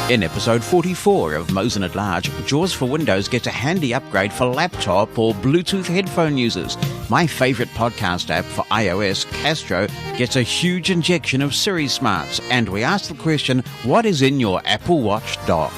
In episode 44 of Mosen At Large, JAWS for Windows gets a handy upgrade for laptop or Bluetooth headphone users. My favourite podcast app for iOS, Castro, gets a huge injection of Siri smarts. And we ask the question, what is in your Apple Watch dock?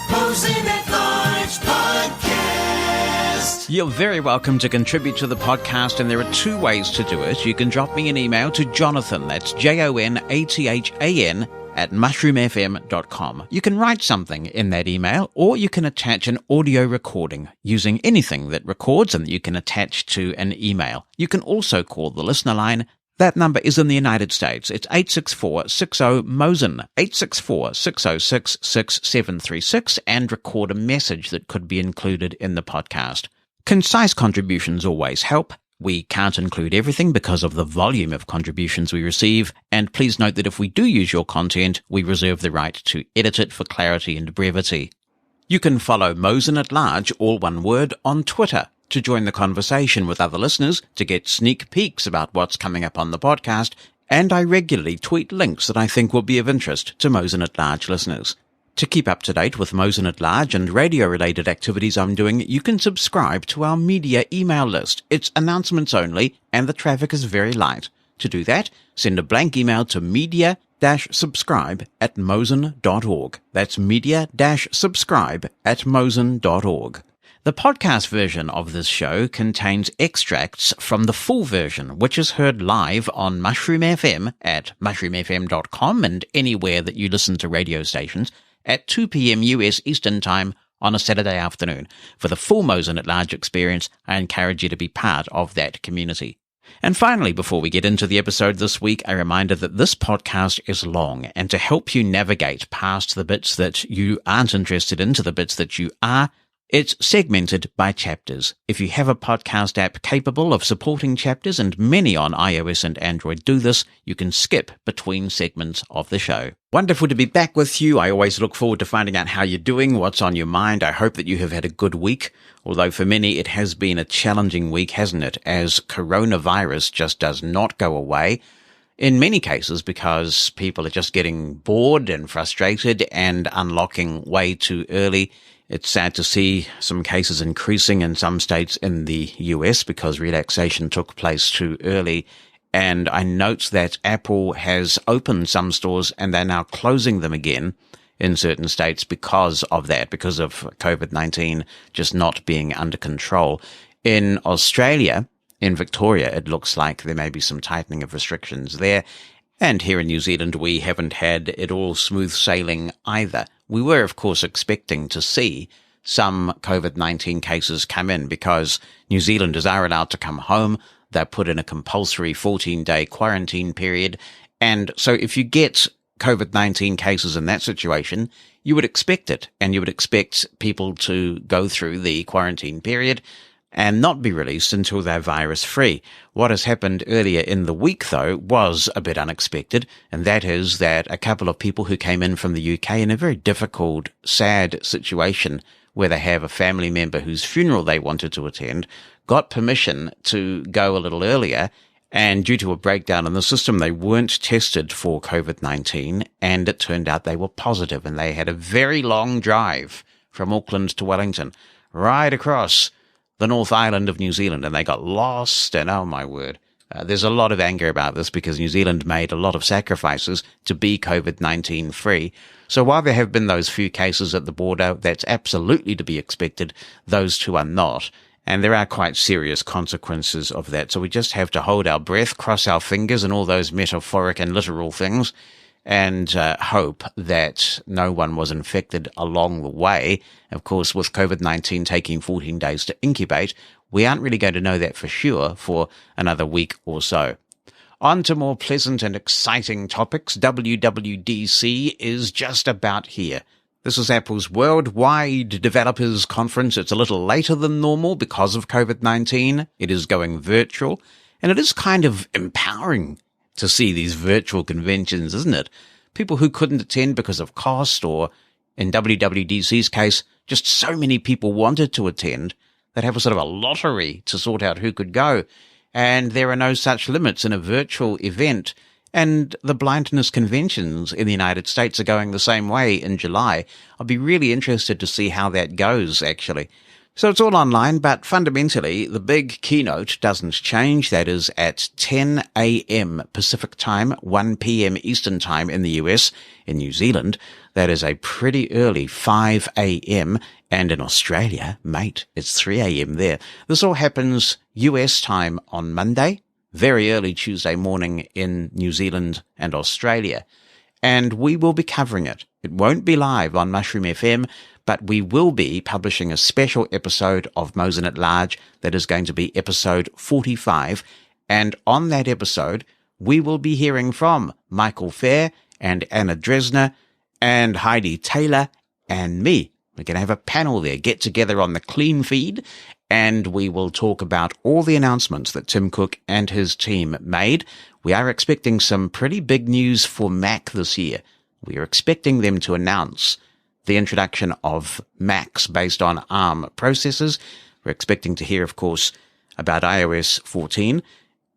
Mosen At Large Podcast. You're very welcome to contribute to the podcast, and there are two ways to do it. You can drop me an email to Jonathan, that's JONATHAN, at mushroomfm.com. You can write something in that email, or you can attach an audio recording using anything that records and that you can attach to an email. You can also call the listener line. That number is in the United States. It's 864-60-MOSEN, 864-606-6736, and record a message that could be included in the podcast. Concise contributions always help. We can't include everything because of the volume of contributions we receive, and please note that if we do use your content, we reserve the right to edit it for clarity and brevity. You can follow Mosen At Large, all one word, on Twitter to join the conversation with other listeners, to get sneak peeks about what's coming up on the podcast, and I regularly tweet links that I think will be of interest to Mosen At Large listeners. To keep up to date with Mosen At Large and radio-related activities I'm doing, you can subscribe to our media email list. It's announcements only, and the traffic is very light. To do that, send a blank email to media-subscribe@mosen.org. That's media-subscribe@mosen.org. The podcast version of this show contains extracts from the full version, which is heard live on Mushroom FM at mushroomfm.com and anywhere that you listen to radio stations, at 2 p.m. US Eastern Time on a Saturday afternoon. For the full Mosen At Large experience, I encourage you to be part of that community. And finally, before we get into the episode this week, a reminder that this podcast is long, and to help you navigate past the bits that you aren't interested in to the bits that you are, it's segmented by chapters. If you have a podcast app capable of supporting chapters, and many on iOS and Android do this, you can skip between segments of the show. Wonderful to be back with you. I always look forward to finding out how you're doing, what's on your mind. I hope that you have had a good week, although for many it has been a challenging week, hasn't it, as coronavirus just does not go away. In many cases because people are just getting bored and frustrated and unlocking way too early. It's sad to see some cases increasing in some states in the US because relaxation took place too early. And I note that Apple has opened some stores and they're now closing them again in certain states because of that, because of COVID-19 just not being under control. In Australia, in Victoria, it looks like there may be some tightening of restrictions there. And here in New Zealand, we haven't had it all smooth sailing either. We were, of course, expecting to see some COVID-19 cases come in because New Zealanders are allowed to come home. They're put in a compulsory 14-day quarantine period. And so if you get COVID-19 cases in that situation, you would expect it. And you would expect people to go through the quarantine period and not be released until they're virus-free. What has happened earlier in the week, though, was a bit unexpected, and that is that a couple of people who came in from the UK in a very difficult, sad situation where they have a family member whose funeral they wanted to attend, got permission to go a little earlier, and due to a breakdown in the system, they weren't tested for COVID-19, and it turned out they were positive, and they had a very long drive from Auckland to Wellington, right across the North Island of New Zealand, and they got lost, and oh my word. There's a lot of anger about this because New Zealand made a lot of sacrifices to be COVID-19 free. So while there have been those few cases at the border, that's absolutely to be expected. Those two are not. And there are quite serious consequences of that. So we just have to hold our breath, cross our fingers, and all those metaphoric and literal things, and hope that no one was infected along the way. Of course, with COVID-19 taking 14 days to incubate, we aren't really going to know that for sure for another week or so. On to more pleasant and exciting topics. WWDC is just about here. This is Apple's Worldwide Developers Conference. It's a little later than normal because of COVID-19. It is going virtual, and it is kind of empowering to see these virtual conventions, isn't it? People who couldn't attend because of cost, or in WWDC's case, just so many people wanted to attend that have a sort of a lottery to sort out who could go. And there are no such limits in a virtual event. And the blindness conventions in the United States are going the same way in July. I'll be really interested to see how that goes, actually. So it's all online, but fundamentally, the big keynote doesn't change. That is at 10 a.m. Pacific time, 1 p.m. Eastern time in the US. In New Zealand, that is a pretty early 5 a.m. And in Australia, mate, it's 3 a.m. there. This all happens US time on Monday, very early Tuesday morning in New Zealand and Australia. And we will be covering it. It won't be live on Mushroom FM, but we will be publishing a special episode of Mosen At Large that is going to be episode 45. And on that episode, we will be hearing from Michael Fair and Anna Dresner and Heidi Taylor and me. We're going to have a panel there, get together on the clean feed, and we will talk about all the announcements that Tim Cook and his team made. We are expecting some pretty big news for Mac this year. We are expecting them to announce the introduction of Macs based on ARM processors. We're expecting to hear, of course, about iOS 14.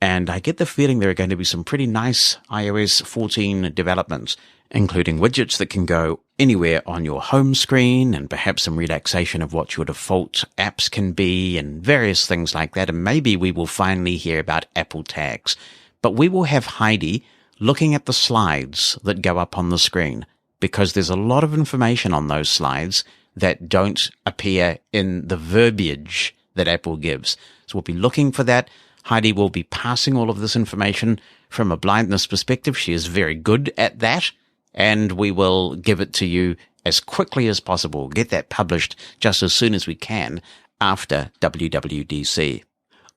And I get the feeling there are going to be some pretty nice iOS 14 developments, including widgets that can go anywhere on your home screen and perhaps some relaxation of what your default apps can be and various things like that. And maybe we will finally hear about Apple tags. But we will have Heidi looking at the slides that go up on the screen, because there's a lot of information on those slides that don't appear in the verbiage that Apple gives. So we'll be looking for that. Heidi will be passing all of this information from a blindness perspective. She is very good at that, and we will give it to you as quickly as possible. Get that published just as soon as we can after WWDC.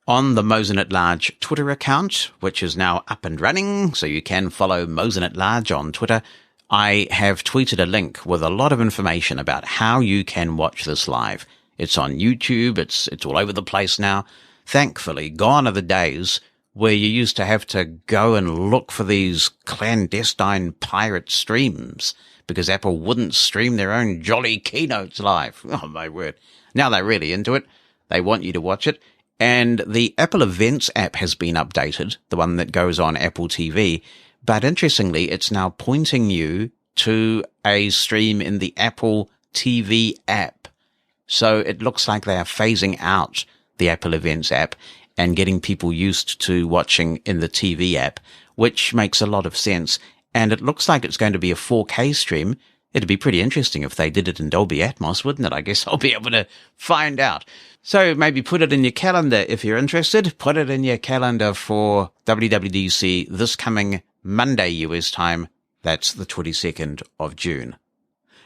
On the Mosen At Large Twitter account, which is now up and running, so you can follow Mosen At Large on Twitter, I have tweeted a link with a lot of information about how you can watch this live. It's on YouTube. It's all over the place now. Thankfully, gone are the days where you used to have to go and look for these clandestine pirate streams because Apple wouldn't stream their own jolly keynotes live. Oh, my word. Now they're really into it. They want you to watch it. And the Apple Events app has been updated, the one that goes on Apple TV. But interestingly, it's now pointing you to a stream in the Apple TV app. So it looks like they are phasing out the Apple Events app and getting people used to watching in the TV app, which makes a lot of sense. And it looks like it's going to be a 4K stream. It'd be pretty interesting if they did it in Dolby Atmos, wouldn't it? I guess I'll be able to find out. So maybe put it in your calendar if you're interested. Put it in your calendar for WWDC this coming Monday US time. That's the 22nd of June.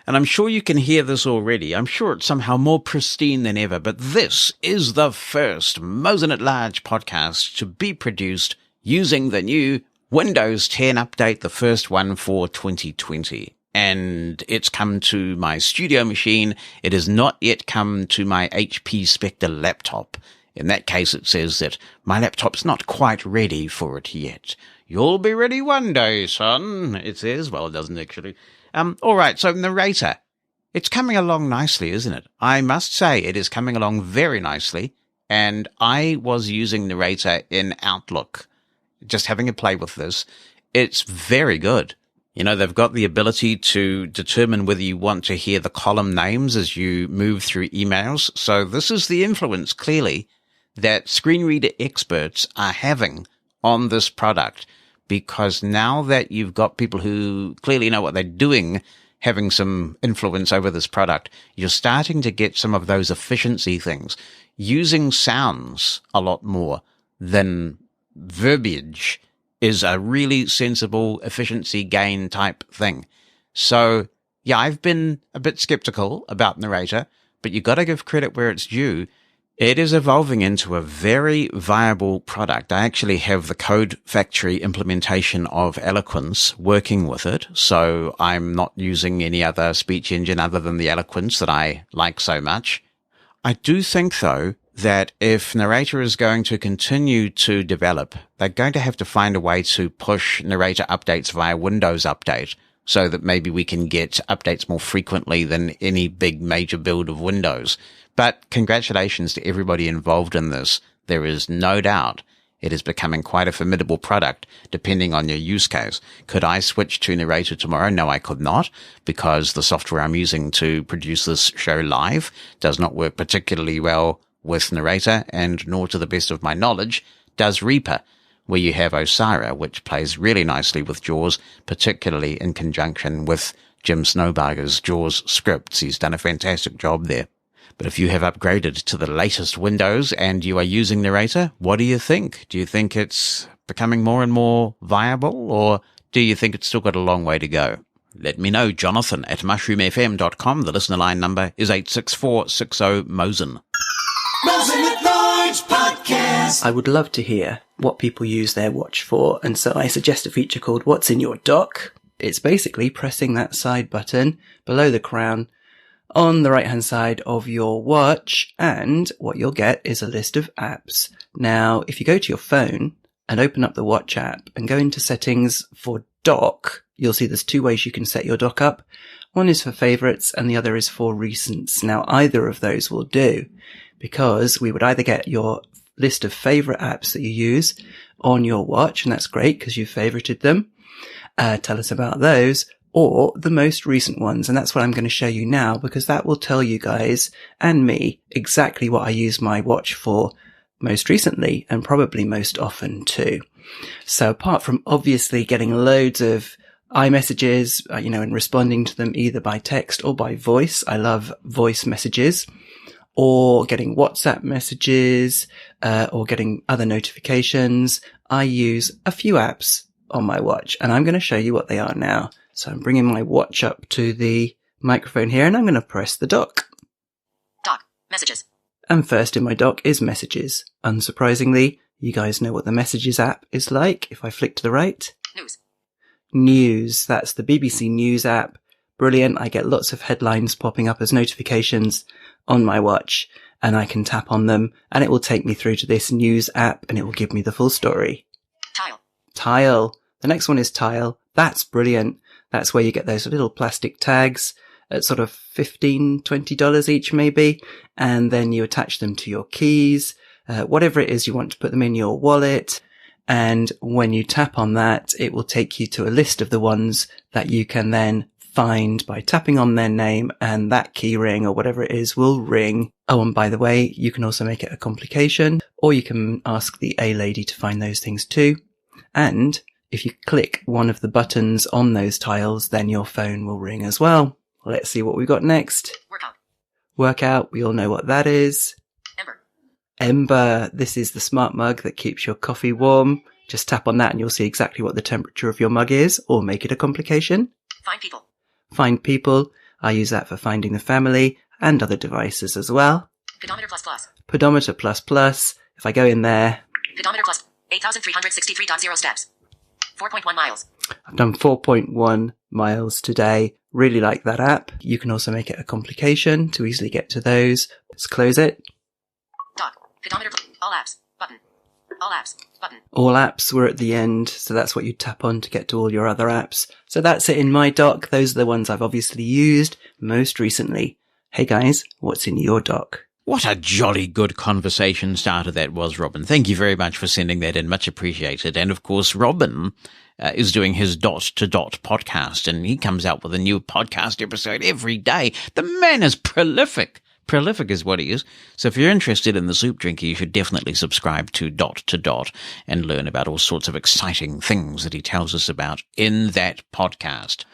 And I'm sure you can hear this already. I'm sure it's somehow more pristine than ever, but this is the first Mosen At Large podcast to be produced using the new Windows 10 update, the first one for 2020. And it's come to my studio machine. It has not yet come to my HP Spectre laptop. In that case, it says that my laptop's not quite ready for it yet. You'll be ready one day, son, it says. Well, it doesn't actually. All right, so Narrator. It's coming along nicely, isn't it? I must say it is coming along very nicely. And I was using Narrator in Outlook, just having a play with this. It's very good. You know, they've got the ability to determine whether you want to hear the column names as you move through emails. So this is the influence, clearly, that screen reader experts are having on this product. Because now that you've got people who clearly know what they're doing having some influence over this product, you're starting to get some of those efficiency things. Using sounds a lot more than verbiage is a really sensible efficiency gain type thing. So, yeah, I've been a bit skeptical about Narrator, but you've got to give credit where it's due. It is evolving into a very viable product. I actually have the Code Factory implementation of Eloquence working with it, so I'm not using any other speech engine other than the Eloquence that I like so much. I do think, though, that if Narrator is going to continue to develop, they're going to have to find a way to push Narrator updates via Windows Update so that maybe we can get updates more frequently than any big major build of Windows. But congratulations to everybody involved in this. There is no doubt It is becoming quite a formidable product depending on your use case. Could I switch to Narrator tomorrow? No, I could not, because the software I'm using to produce this show live does not work particularly well with Narrator, and nor, to the best of my knowledge, does Reaper, where you have Osira, which plays really nicely with JAWS, particularly in conjunction with Jim Snowbarger's JAWS scripts. He's done a fantastic job there. But if you have upgraded to the latest Windows and you are using Narrator, what do you think? Do you think it's becoming more and more viable, or do you think it's still got a long way to go? Let me know, Jonathan at mushroomfm.com. The listener line number is 86460-MOSEN. Mosen At Large podcast. I would love to hear what people use their watch for, and so I suggest a feature called What's in Your Dock. It's basically pressing that side button below the crown on the right hand side of your watch, and what you'll get is a list of apps. Now, if you go to your phone and open up the watch app and go into settings for dock, you'll see there's two ways you can set your dock up. One is for favorites and the other is for recents. Now, either of those will do, because we would either get your list of favorite apps that you use on your watch, and that's great because you've favorited them. Tell us about those, or the most recent ones. And that's what I'm going to show you now, because that will tell you guys and me exactly what I use my watch for most recently, and probably most often too. So apart from obviously getting loads of iMessages, and responding to them either by text or by voice. I love voice messages, or getting WhatsApp messages, or getting other notifications. I use a few apps on my watch, and I'm going to show you what they are now. So I'm bringing my watch up to the microphone here, and I'm going to press the dock. Dock. Messages. And first in my dock is Messages. Unsurprisingly, you guys know what the Messages app is like. If I flick to the right. News. News. That's the BBC News app. Brilliant. I get lots of headlines popping up as notifications on my watch, and I can tap on them, and it will take me through to this news app, and it will give me the full story. Tile. Tile. The next one is Tile. That's brilliant. That's where you get those little plastic tags at sort of $15, $20 each maybe. And then you attach them to your keys, whatever it is you want to put them in your wallet. And when you tap on that, it will take you to a list of the ones that you can then find by tapping on their name, and that key ring or whatever it is will ring. Oh, and by the way, you can also make it a complication, or you can ask the A lady to find those things too. And if you click one of the buttons on those tiles, then your phone will ring as well. Let's see what we've got next. Workout. Workout, we all know what that is. Ember. Ember, this is the smart mug that keeps your coffee warm. Just tap on that and you'll see exactly what the temperature of your mug is, or make it a complication. Find people. Find people, I use that for finding the family and other devices as well. Pedometer plus plus. Pedometer plus plus, if I go in there. Pedometer plus 8,363.0 steps. 4.1 miles. I've done 4.1 miles today. Really like that app. You can also make it a complication to easily get to those. Let's close it. Dock. Pedometer plus all apps. Button. All apps. Button. All apps were at the end, so that's what you tap on to get to all your other apps. So that's it in my dock. Those are the ones I've obviously used most recently. Hey guys, what's in your dock? What a jolly good conversation starter that was, Robin. Thank you very much for sending that in. Much appreciated. And of course, Robin is doing his Dot to Dot podcast, and he comes out with a new podcast episode every day. The man is prolific. Prolific is what he is. So if you're interested in the soup drinker, you should definitely subscribe to Dot and learn about all sorts of exciting things that he tells us about in that podcast.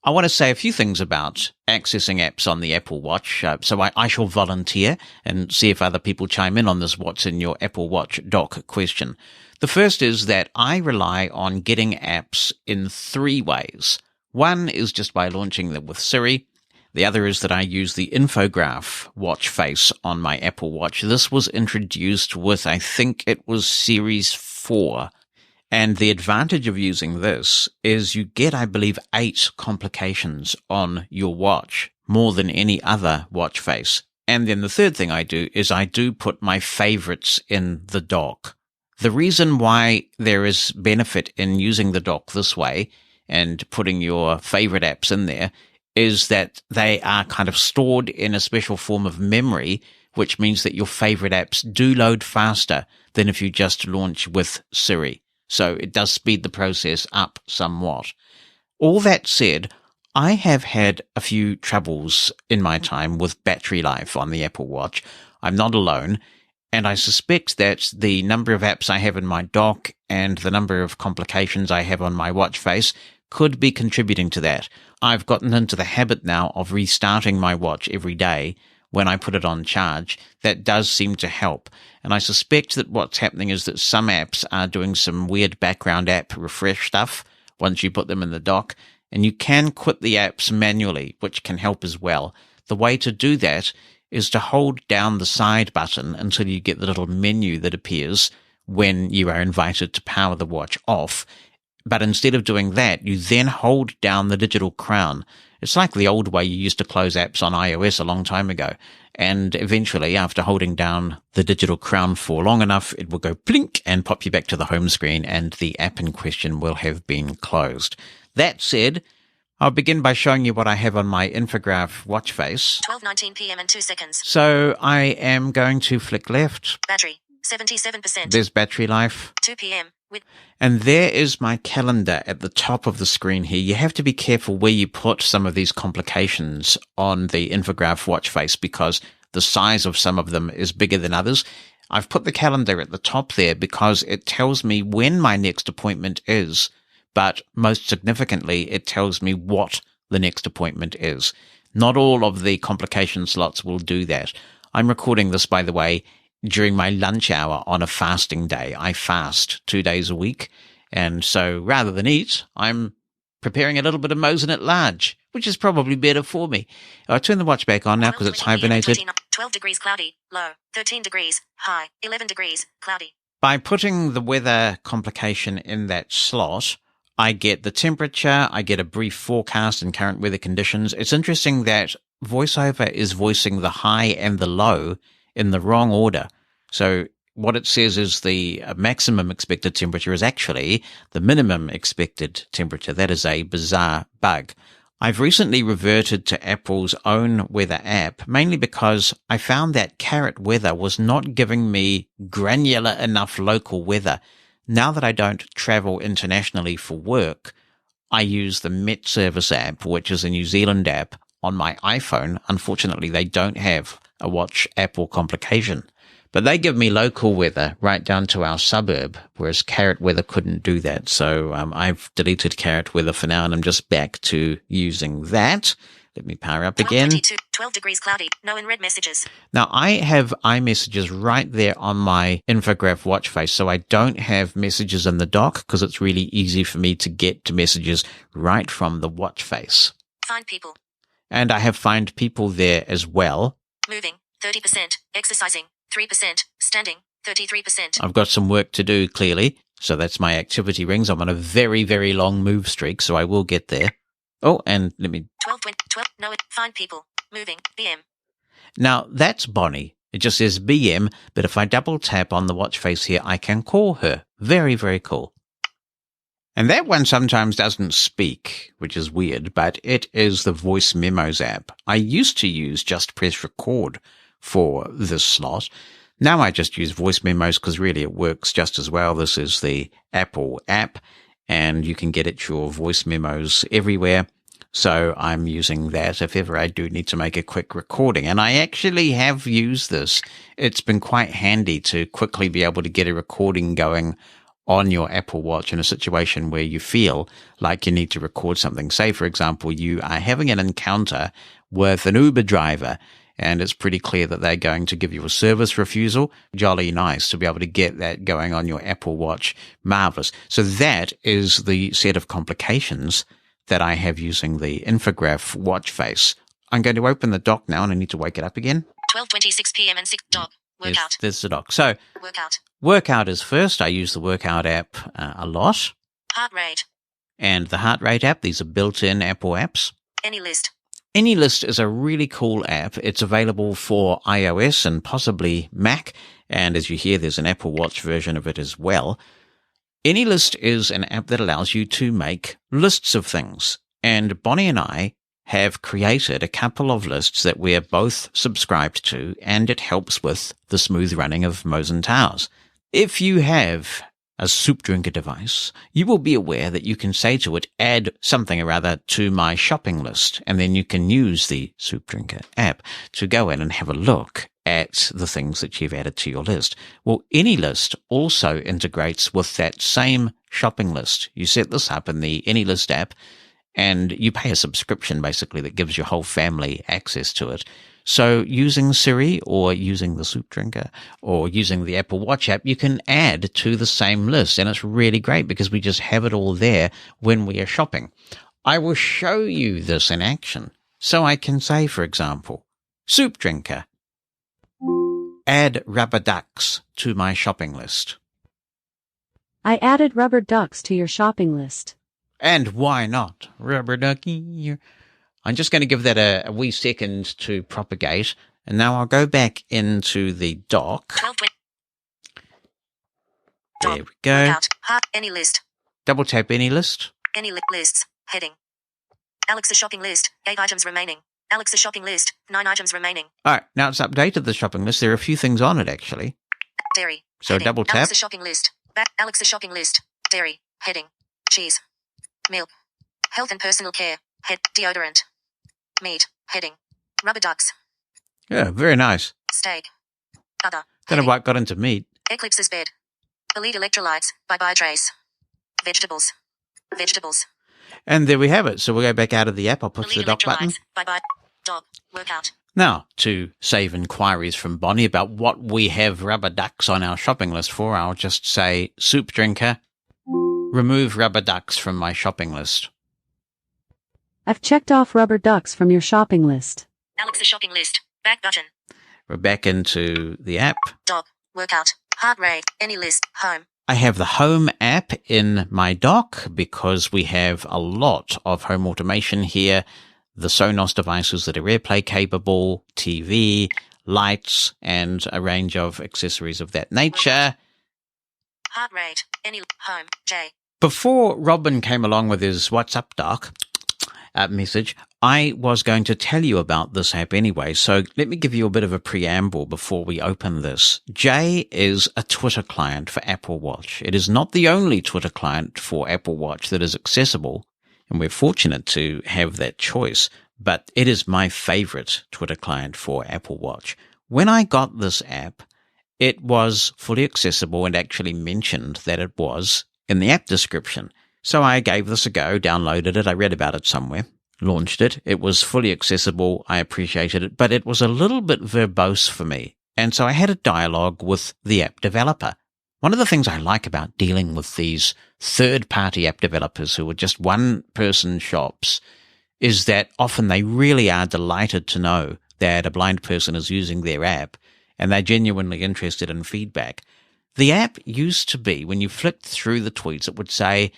I want to say a few things about accessing apps on the Apple Watch. So I shall volunteer and see if other people chime in on this what's in your Apple Watch dock question. The first is that I rely on getting apps in 3 ways. One is just by launching them with Siri. The other is that I use the infograph watch face on my Apple Watch. This was introduced with, I think it was Series 4. And the advantage of using this is you get, I believe, 8 complications on your watch, more than any other watch face. And then the third thing I do is I do put my favorites in the dock. The reason why there is benefit in using the dock this way and putting your favorite apps in there is that they are kind of stored in a special form of memory which means that your favorite apps do load faster than if you just launch with Siri. So it does speed the process up somewhat. All that said, I have had a few troubles in my time with battery life on the Apple Watch. I'm not alone, and I suspect that the number of apps I have in my dock and the number of complications I have on my watch face could be contributing to that. I've gotten into the habit now of restarting my watch every day when I put it on charge. That does seem to help. And I suspect that what's happening is that some apps are doing some weird background app refresh stuff once you put them in the dock. And you can quit the apps manually, which can help as well. The way to do that is to hold down the side button until you get the little menu that appears when you are invited to power the watch off. But instead of doing that, you then hold down the digital crown. It's like the old way you used to close apps on iOS a long time ago. And eventually, after holding down the digital crown for long enough, it will go blink and pop you back to the home screen, and the app in question will have been closed. That said, I'll begin by showing you what I have on my infograph watch face. 12:19 p.m. and 2 seconds. So I am going to flick left. Battery, 77%. There's battery life. 2 p.m. with And there is my calendar at the top of the screen here. You have to be careful where you put some of these complications on the infograph watch face because the size of some of them is bigger than others. I've put the calendar at the top there because it tells me when my next appointment is, but most significantly, it tells me what the next appointment is. Not all of the complication slots will do that. I'm recording this, by the way, during my lunch hour on a fasting day. I fast 2 days a week. And so rather than eat, I'm preparing a little bit of Mosen At Large, which is probably better for me. I'll turn the watch back on now because it's hibernated. 12 degrees cloudy, low, 13 degrees, high, 11 degrees, cloudy. By putting the weather complication in that slot, I get the temperature, I get a brief forecast and current weather conditions. It's interesting that VoiceOver is voicing the high and the low in the wrong order. So what it says is the maximum expected temperature is actually the minimum expected temperature. That is a bizarre bug. I've recently reverted to Apple's own weather app, mainly because I found that Carrot Weather was not giving me granular enough local weather. Now that I don't travel internationally for work, I use the Met Service app, which is a New Zealand app, on my iPhone. Unfortunately, they don't have a watch Apple complication. But they give me local weather right down to our suburb, whereas Carrot Weather couldn't do that. So I've deleted Carrot Weather for now, and I'm just back to using that. Let me power up again. 12 degrees cloudy, no in red messages. Now, I have iMessages right there on my infograph watch face, so I don't have messages in the dock because it's really easy for me to get to messages right from the watch face. Find people. And I have Find People there as well. Moving, 30%. Exercising, 3%. Standing, 33%. I've got some work to do, clearly. So that's my activity rings. I'm on a very, very long move streak, so I will get there. Oh, and let me... 12, 12, no, find people. Moving, BM. Now, that's Bonnie. It just says BM, but if I double tap on the watch face here, I can call her. Very, very cool. And that one sometimes doesn't speak, which is weird, but it is the Voice Memos app. I used to use Just Press Record for this slot. Now I just use Voice Memos because really it works just as well. This is the Apple app, and you can get at your voice memos everywhere. So I'm using that if ever I do need to make a quick recording. And I actually have used this. It's been quite handy to quickly be able to get a recording going on your Apple Watch in a situation where you feel like you need to record something. Say, for example, you are having an encounter with an Uber driver, and it's pretty clear that they're going to give you a service refusal. Jolly nice to be able to get that going on your Apple Watch. Marvelous. So that is the set of complications that I have using the infograph watch face. I'm going to open the dock now, and I need to wake it up again. 12:26 p.m. and 6 dock. Workout. There's the dock. So Workout. Workout is first. I use the Workout app a lot. Heart rate. And the Heart Rate app. These are built-in Apple apps. Any list. AnyList is a really cool app. It's available for iOS and possibly Mac. And as you hear, there's an Apple Watch version of it as well. AnyList is an app that allows you to make lists of things. And Bonnie and I have created a couple of lists that we're both subscribed to, and it helps with the smooth running of Mosen Towers. If you have a soup drinker device, you will be aware that you can say to it, add something or other to my shopping list, and then you can use the soup drinker app to go in and have a look at the things that you've added to your list. Well, any list also integrates with that same shopping list. You set this up in the AnyList app, and you pay a subscription basically that gives your whole family access to it. So using Siri or using the soup drinker or using the Apple Watch app, you can add to the same list. And it's really great because we just have it all there when we are shopping. I will show you this in action. So I can say, for example, soup drinker, add rubber ducks to my shopping list. I added rubber ducks to your shopping list. And why not? Rubber ducky. I'm just going to give that a wee second to propagate. And now I'll go back into the dock. 12:20. There we go. Workout. Heart. Any list. Double tap any list. Any lists. Heading. Alex's shopping list. 8 items remaining. Alex's shopping list. 9 items remaining. All right. Now it's updated the shopping list. There are a few things on it, actually. Dairy. So Heading. double tap. Alex's shopping list. Back. Alex's shopping list. Dairy. Heading. Cheese. Milk. Health and personal care. Head. Deodorant. Meat. Heading. Rubber ducks. Yeah, very nice. Steak. Other. Don't know Heading. why it got into meat. Eclipse's bed. Elite electrolytes. Bye-bye trace. Vegetables. Vegetables. And there we have it. So we'll go back out of the app. I'll push Elite the dock button. electrolytes. Bye-bye. Dog. Workout. Now, to save inquiries from Bonnie about what we have rubber ducks on our shopping list for, I'll just say, soup drinker, remove rubber ducks from my shopping list. I've checked off rubber ducks from your shopping list. Alex's shopping list. Back button. We're back into the app. Dog. Workout. Heart rate. Any list. Home. I have the Home app in my dock because we have a lot of home automation here. The Sonos devices that are AirPlay capable, TV, lights, and a range of accessories of that nature. Heart rate. Any. Home. J. Before Robin came along with his What's Up Doc message, I was going to tell you about this app anyway, so let me give you a bit of a preamble before we open this. J is a Twitter client for Apple Watch. It is not the only Twitter client for Apple Watch that is accessible, and we're fortunate to have that choice, but it is my favorite Twitter client for Apple Watch. When I got this app, it was fully accessible and actually mentioned that it was in the app description. So I gave this a go, downloaded it, I read about it somewhere, launched it. It was fully accessible, I appreciated it, but it was a little bit verbose for me. And so I had a dialogue with the app developer. One of the things I like about dealing with these third-party app developers who are just one-person shops is that often they really are delighted to know that a blind person is using their app and they're genuinely interested in feedback. The app used to be, when you flicked through the tweets, it would say,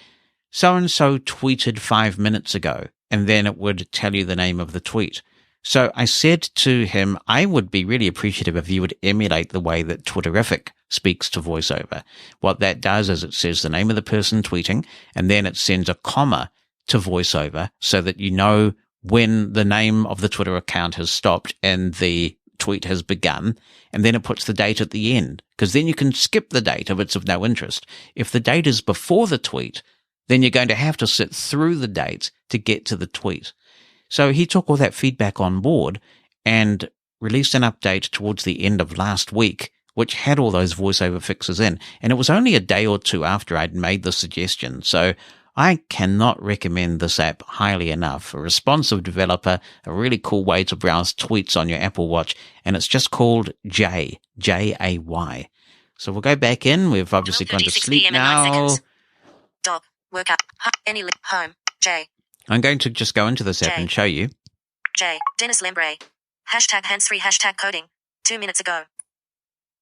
so-and-so tweeted 5 minutes ago, and then it would tell you the name of the tweet. So I said to him, I would be really appreciative if you would emulate the way that Twitterific speaks to VoiceOver. What that does is it says the name of the person tweeting, and then it sends a comma to VoiceOver so that you know when the name of the Twitter account has stopped and the tweet has begun, and then it puts the date at the end, because then you can skip the date if it's of no interest. If the date is before the tweet, then you're going to have to sit through the dates to get to the tweet. So he took all that feedback on board and released an update towards the end of last week, which had all those VoiceOver fixes in. And it was only a day or two after I'd made the suggestion. So I cannot recommend this app highly enough. A responsive developer, a really cool way to browse tweets on your Apple Watch. And it's just called J, J-A-Y. So we'll go back in. We've obviously gone to sleep now. Dog. Workout. Any. Home. J. I'm going to just go into this app and show you. J. Dennis Lembre. Hashtag hands-free hashtag coding. 2 minutes ago.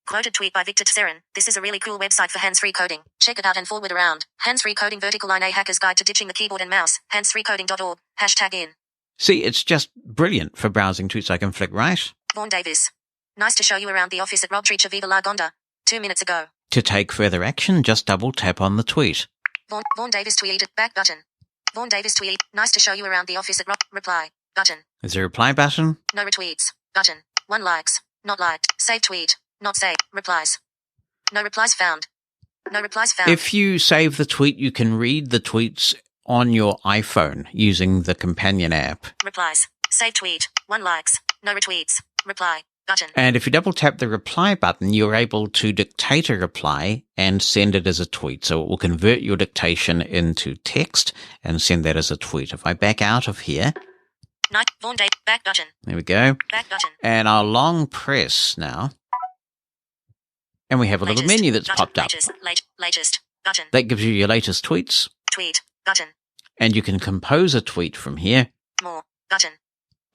Quoted tweet by Victor Tserin. This is a really cool website for hands-free coding. Check it out and forward around. Hands-free coding vertical line A hacker's guide to ditching the keyboard and mouse. Handsfreecoding.org. Hashtag in. See, it's just brilliant for browsing tweets. I can flick right. Vaughn Davis. Nice to show you around the office at Rob Treacher Viva La Gonda. 2 minutes ago. To take further action, just double tap on the tweet. Vaughn Davis tweeted. Back button. Vaughn Davis tweet. Nice to show you around the office at Rob. Reply. button. There's a reply button. No retweets, button. 1 likes, not liked. Save tweet, not saved. Replies. No replies found. No replies found. If you save the tweet, you can read the tweets on your iPhone using the companion app. Replies. Save tweet. 1 likes. No retweets. Reply. Button. And if you double tap the reply button, you're able to dictate a reply and send it as a tweet. So it will convert your dictation into text and send that as a tweet. If I back out of here. Night. Vaughan date. Back button. There we go. Back button. And I'll long press now. And we have a little menu that's button. popped up. Latest. Button. That gives you your latest tweets. Tweet. Button. And you can compose a tweet from here. More. Button.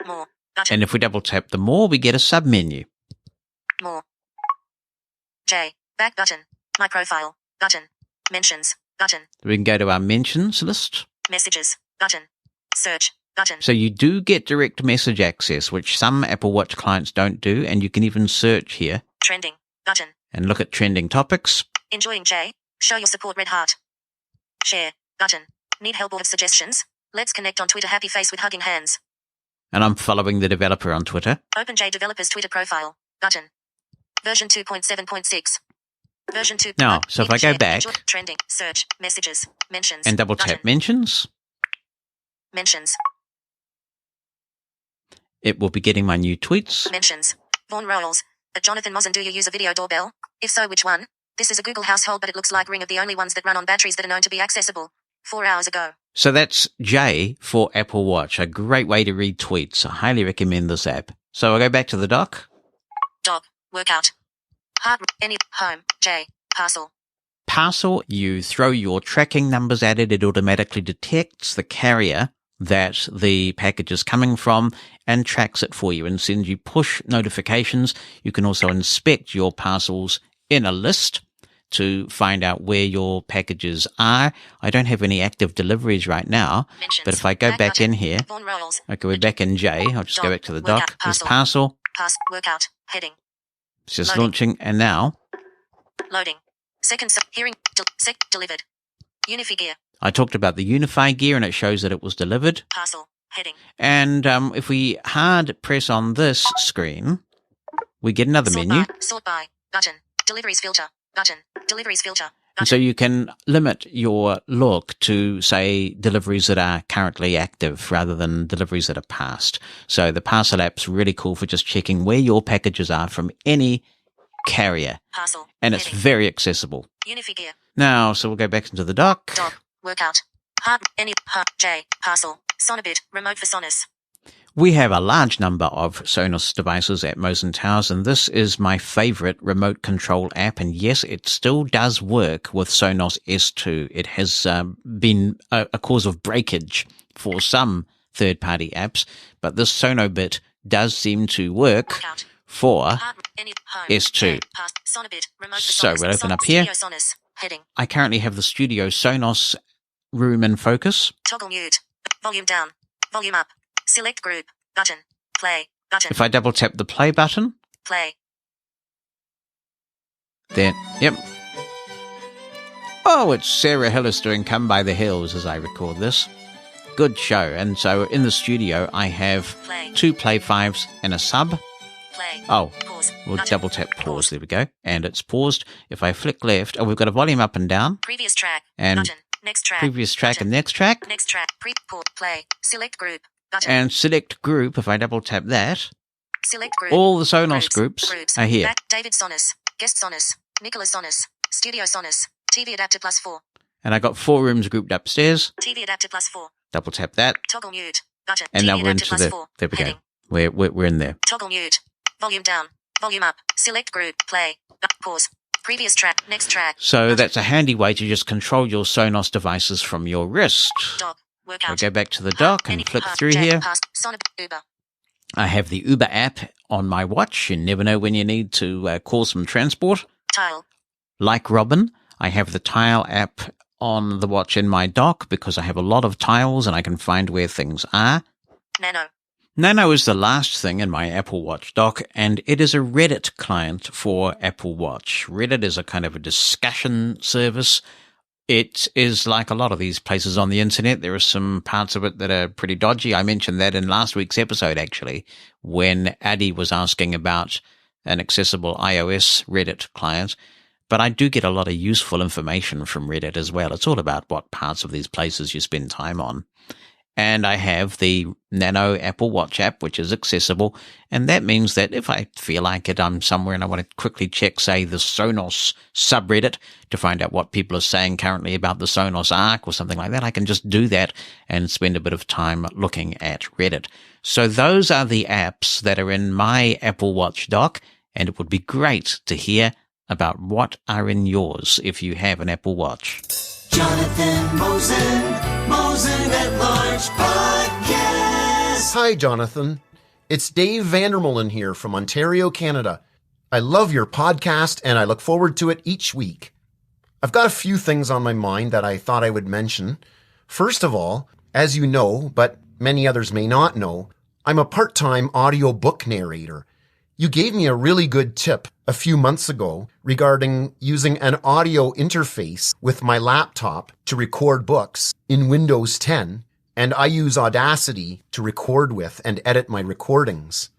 More. Button. And if we double tap the more, we get a sub-menu. More. J. Back button. My profile. Button. Mentions. Button. We can go to our mentions list. Messages. Button. Search. Button. So you do get direct message access, which some Apple Watch clients don't do, and you can even search here. Trending. Button. And look at trending topics. Enjoying J. Show your support red heart. Share. Button. Need help or have suggestions? Let's connect on Twitter. Happy face with hugging hands. And I'm following the developer on Twitter. Open J developer's Twitter profile. Button. Version 2.7.6. Version 2. Now, so if I go back. Trending. Search. Messages. Mentions. And double tap mentions. Mentions. It will be getting my new tweets. Mentions. Vaughan Rolls. Jonathan Mosen, do you use a video doorbell? If so, which one? This is a Google household, but it looks like Ring are the only ones that run on batteries that are known to be accessible. 4 hours ago. So that's J for Apple Watch. A great way to read tweets. I highly recommend this app. So I'll go back to the dock. Dock. Workout. Heart. Any. Home. J. Parcel. Parcel, you throw your tracking numbers at it. It automatically detects the carrier that the package is coming from and tracks it for you and sends you push notifications. You can also inspect your parcels in a list to find out where your packages are. I don't have any active deliveries right now, Mentions. but if I go back button. in here, Vaughan Rolls. okay, we're back in J. I'll just go back to the dock. Workout. There's parcel. Workout. Heading. It's just Loading. launching, and now Loading. Second. Hearing. Delivered. Unify gear. I talked about the Unify gear, and it shows that it was delivered. Parcel. Heading. And if we hard press on this screen, we get another menu. Sort by. Button. Deliveries filter. Button. Deliveries filter. And so you can limit your look to, say, deliveries that are currently active rather than deliveries that are past. So the parcel app's really cool for just checking where your packages are from any carrier. Parcel. And it's Heading. very accessible. Unify gear. Now, so we'll go back into the dock. Dock. Workout. Heart. Any. Heart. J. Parcel. Sonobit. Remote for Sonos. We have a large number of Sonos devices at Mosen Towers, and this is my favorite remote control app. And yes, it still does work with Sonos S2. It has been a cause of breakage for some third-party apps, but this Sonobit does seem to work Workout. for Heart. Any. Home. S2. J. Sonobit. Remote for So Sonos. we'll open up here. Studio Sonos. Heading. I currently have the Studio Sonos room in focus. Toggle mute. Volume down. Volume up. Select group. Button. Play. Button. If I double tap the play button, Play. then, yep. Oh, it's Sarah Hillis doing Come By the Hills as I record this. Good show. And so in the studio, I have Play. 2 play 5s and a sub. Play. Oh, Pause. we'll Button. double tap pause. There we go. And it's paused. If I flick left, oh, we've got a volume up and down. Previous track. And Button. Next track. Previous track Button. and next track. Next track. Pause. Play. Select group. Button. And select group. If I double tap that, Select group. all the Sonos groups are here. Back. David Sonos. Guest Sonos. Nicholas Sonos. Studio Sonos. TV adapter +4. And I got 4 rooms grouped upstairs. TV adapter +4. Double tap that. Toggle mute. Button. And TV now we're adapter into the, +4. there we go. Heading. We're in there. Toggle mute. Volume down. Volume up. Select group. Play. Pause. Previous track. Next track. So Button. that's a handy way to just control your Sonos devices from your wrist. Dock. Workout. I'll go back to the dock and flick through J. here. Past. Sonnet. Uber. I have the Uber app on my watch. You never know when you need to call some transport. Tile. Like Robin, I have the Tile app on the watch in my dock because I have a lot of tiles and I can find where things are. Nano. Nano is the last thing in my Apple Watch dock, and it is a Reddit client for Apple Watch. Reddit is a kind of a discussion service It is like a lot of these places on the internet. There are some parts of it that are pretty dodgy. I mentioned that in last week's episode, actually, when Addy was asking about an accessible iOS Reddit client. But I do get a lot of useful information from Reddit as well. It's all about what parts of these places you spend time on. And I have the Nano Apple Watch app, which is accessible. And that means that if I feel like it, I'm somewhere and I want to quickly check, say, the Sonos subreddit to find out what people are saying currently about the Sonos Arc or something like that, I can just do that and spend a bit of time looking at Reddit. So those are the apps that are in my Apple Watch dock, and it would be great to hear about what are in yours if you have an Apple Watch. Jonathan Mosen at Large Podcast. Hi, Jonathan. It's Dave Vandermolen here from Ontario, Canada. I love your podcast and I look forward to it each week. I've got a few things on my mind that I thought I would mention. First of all, as you know, but many others may not know, I'm a part-time audiobook narrator. You gave me a really good tip a few months ago regarding using an audio interface with my laptop to record books in Windows 10, and I use Audacity to record with and edit my recordings.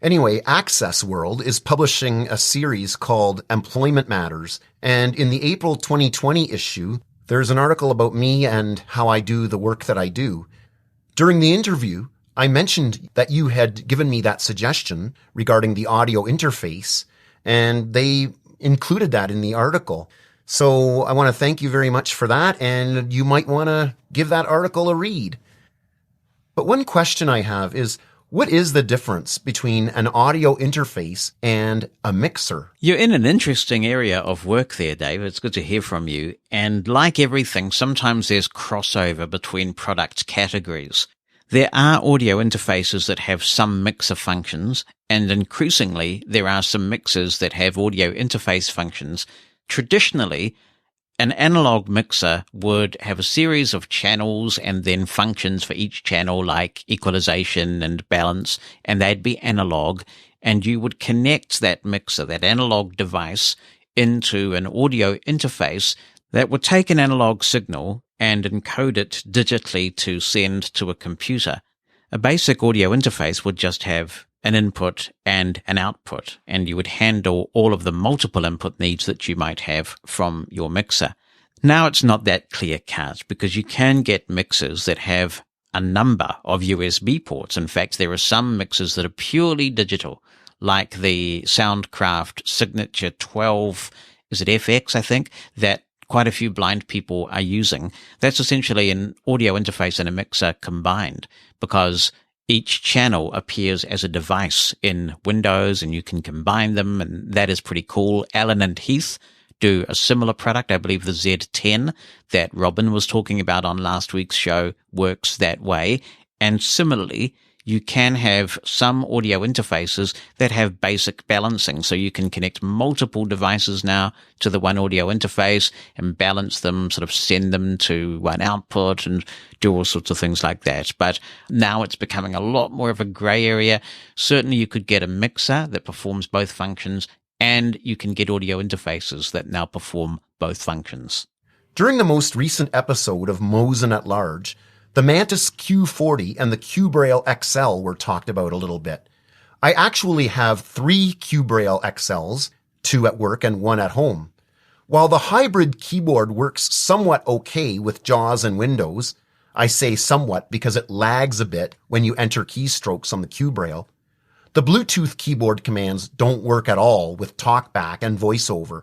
Anyway, Access World is publishing a series called Employment Matters, and in the April 2020 issue, there's an article about me and how I do the work that I do. During the interview, I mentioned that you had given me that suggestion regarding the audio interface, and they included that in the article. So I want to thank you very much for that, and you might want to give that article a read. But one question I have is, what is the difference between an audio interface and a mixer? You're in an interesting area of work there, Dave. It's good to hear from you. And like everything, sometimes there's crossover between product categories. There are audio interfaces that have some mixer functions, and increasingly there are some mixers that have audio interface functions. Traditionally, an analog mixer would have a series of channels and then functions for each channel like equalization and balance, and they'd be analog, and you would connect that mixer, that analog device, into an audio interface that would take an analog signal and encode it digitally to send to a computer. A basic audio interface would just have an input and an output, and you would handle all of the multiple input needs that you might have from your mixer. Now it's not that clear-cut because you can get mixers that have a number of USB ports. In fact, there are some mixers that are purely digital, like the Soundcraft Signature 12, is it FX, I think, that quite a few blind people are using. That's essentially an audio interface and a mixer combined, because each channel appears as a device in Windows and you can combine them, and that is pretty cool. Allen and Heath do a similar product. I believe the Z10 that Robin was talking about on last week's show works that way. And similarly, you can have some audio interfaces that have basic balancing. So you can connect multiple devices now to the one audio interface and balance them, sort of send them to one output and do all sorts of things like that. But now it's becoming a lot more of a gray area. Certainly you could get a mixer that performs both functions, and you can get audio interfaces that now perform both functions. During the most recent episode of Mosen At Large, the Mantis Q40 and the Q-Braille XL were talked about a little bit. I actually have 3 Q-Braille XLs, 2 at work and 1 at home. While the hybrid keyboard works somewhat okay with JAWS and Windows, I say somewhat because it lags a bit when you enter keystrokes on the Q-Braille, the Bluetooth keyboard commands don't work at all with TalkBack and VoiceOver.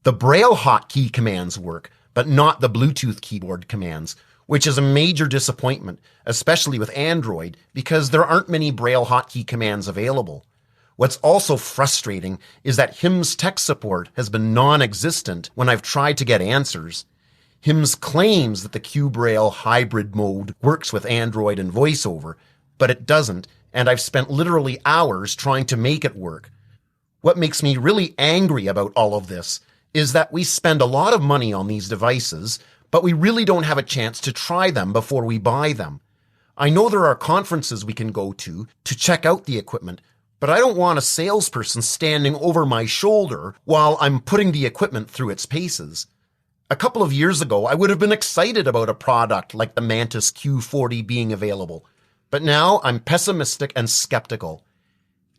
The Braille hotkey commands work, but not the Bluetooth keyboard commands, which is a major disappointment, especially with Android, because there aren't many Braille hotkey commands available. What's also frustrating is that HIMS tech support has been non-existent when I've tried to get answers. HIMS claims that the Q-Braille hybrid mode works with Android and VoiceOver, but it doesn't, and I've spent literally hours trying to make it work. What makes me really angry about all of this is that we spend a lot of money on these devices, but we really don't have a chance to try them before we buy them. I know there are conferences we can go to check out the equipment, but I don't want a salesperson standing over my shoulder while I'm putting the equipment through its paces. A couple of years ago, I would have been excited about a product like the Mantis Q40 being available, but now I'm pessimistic and skeptical,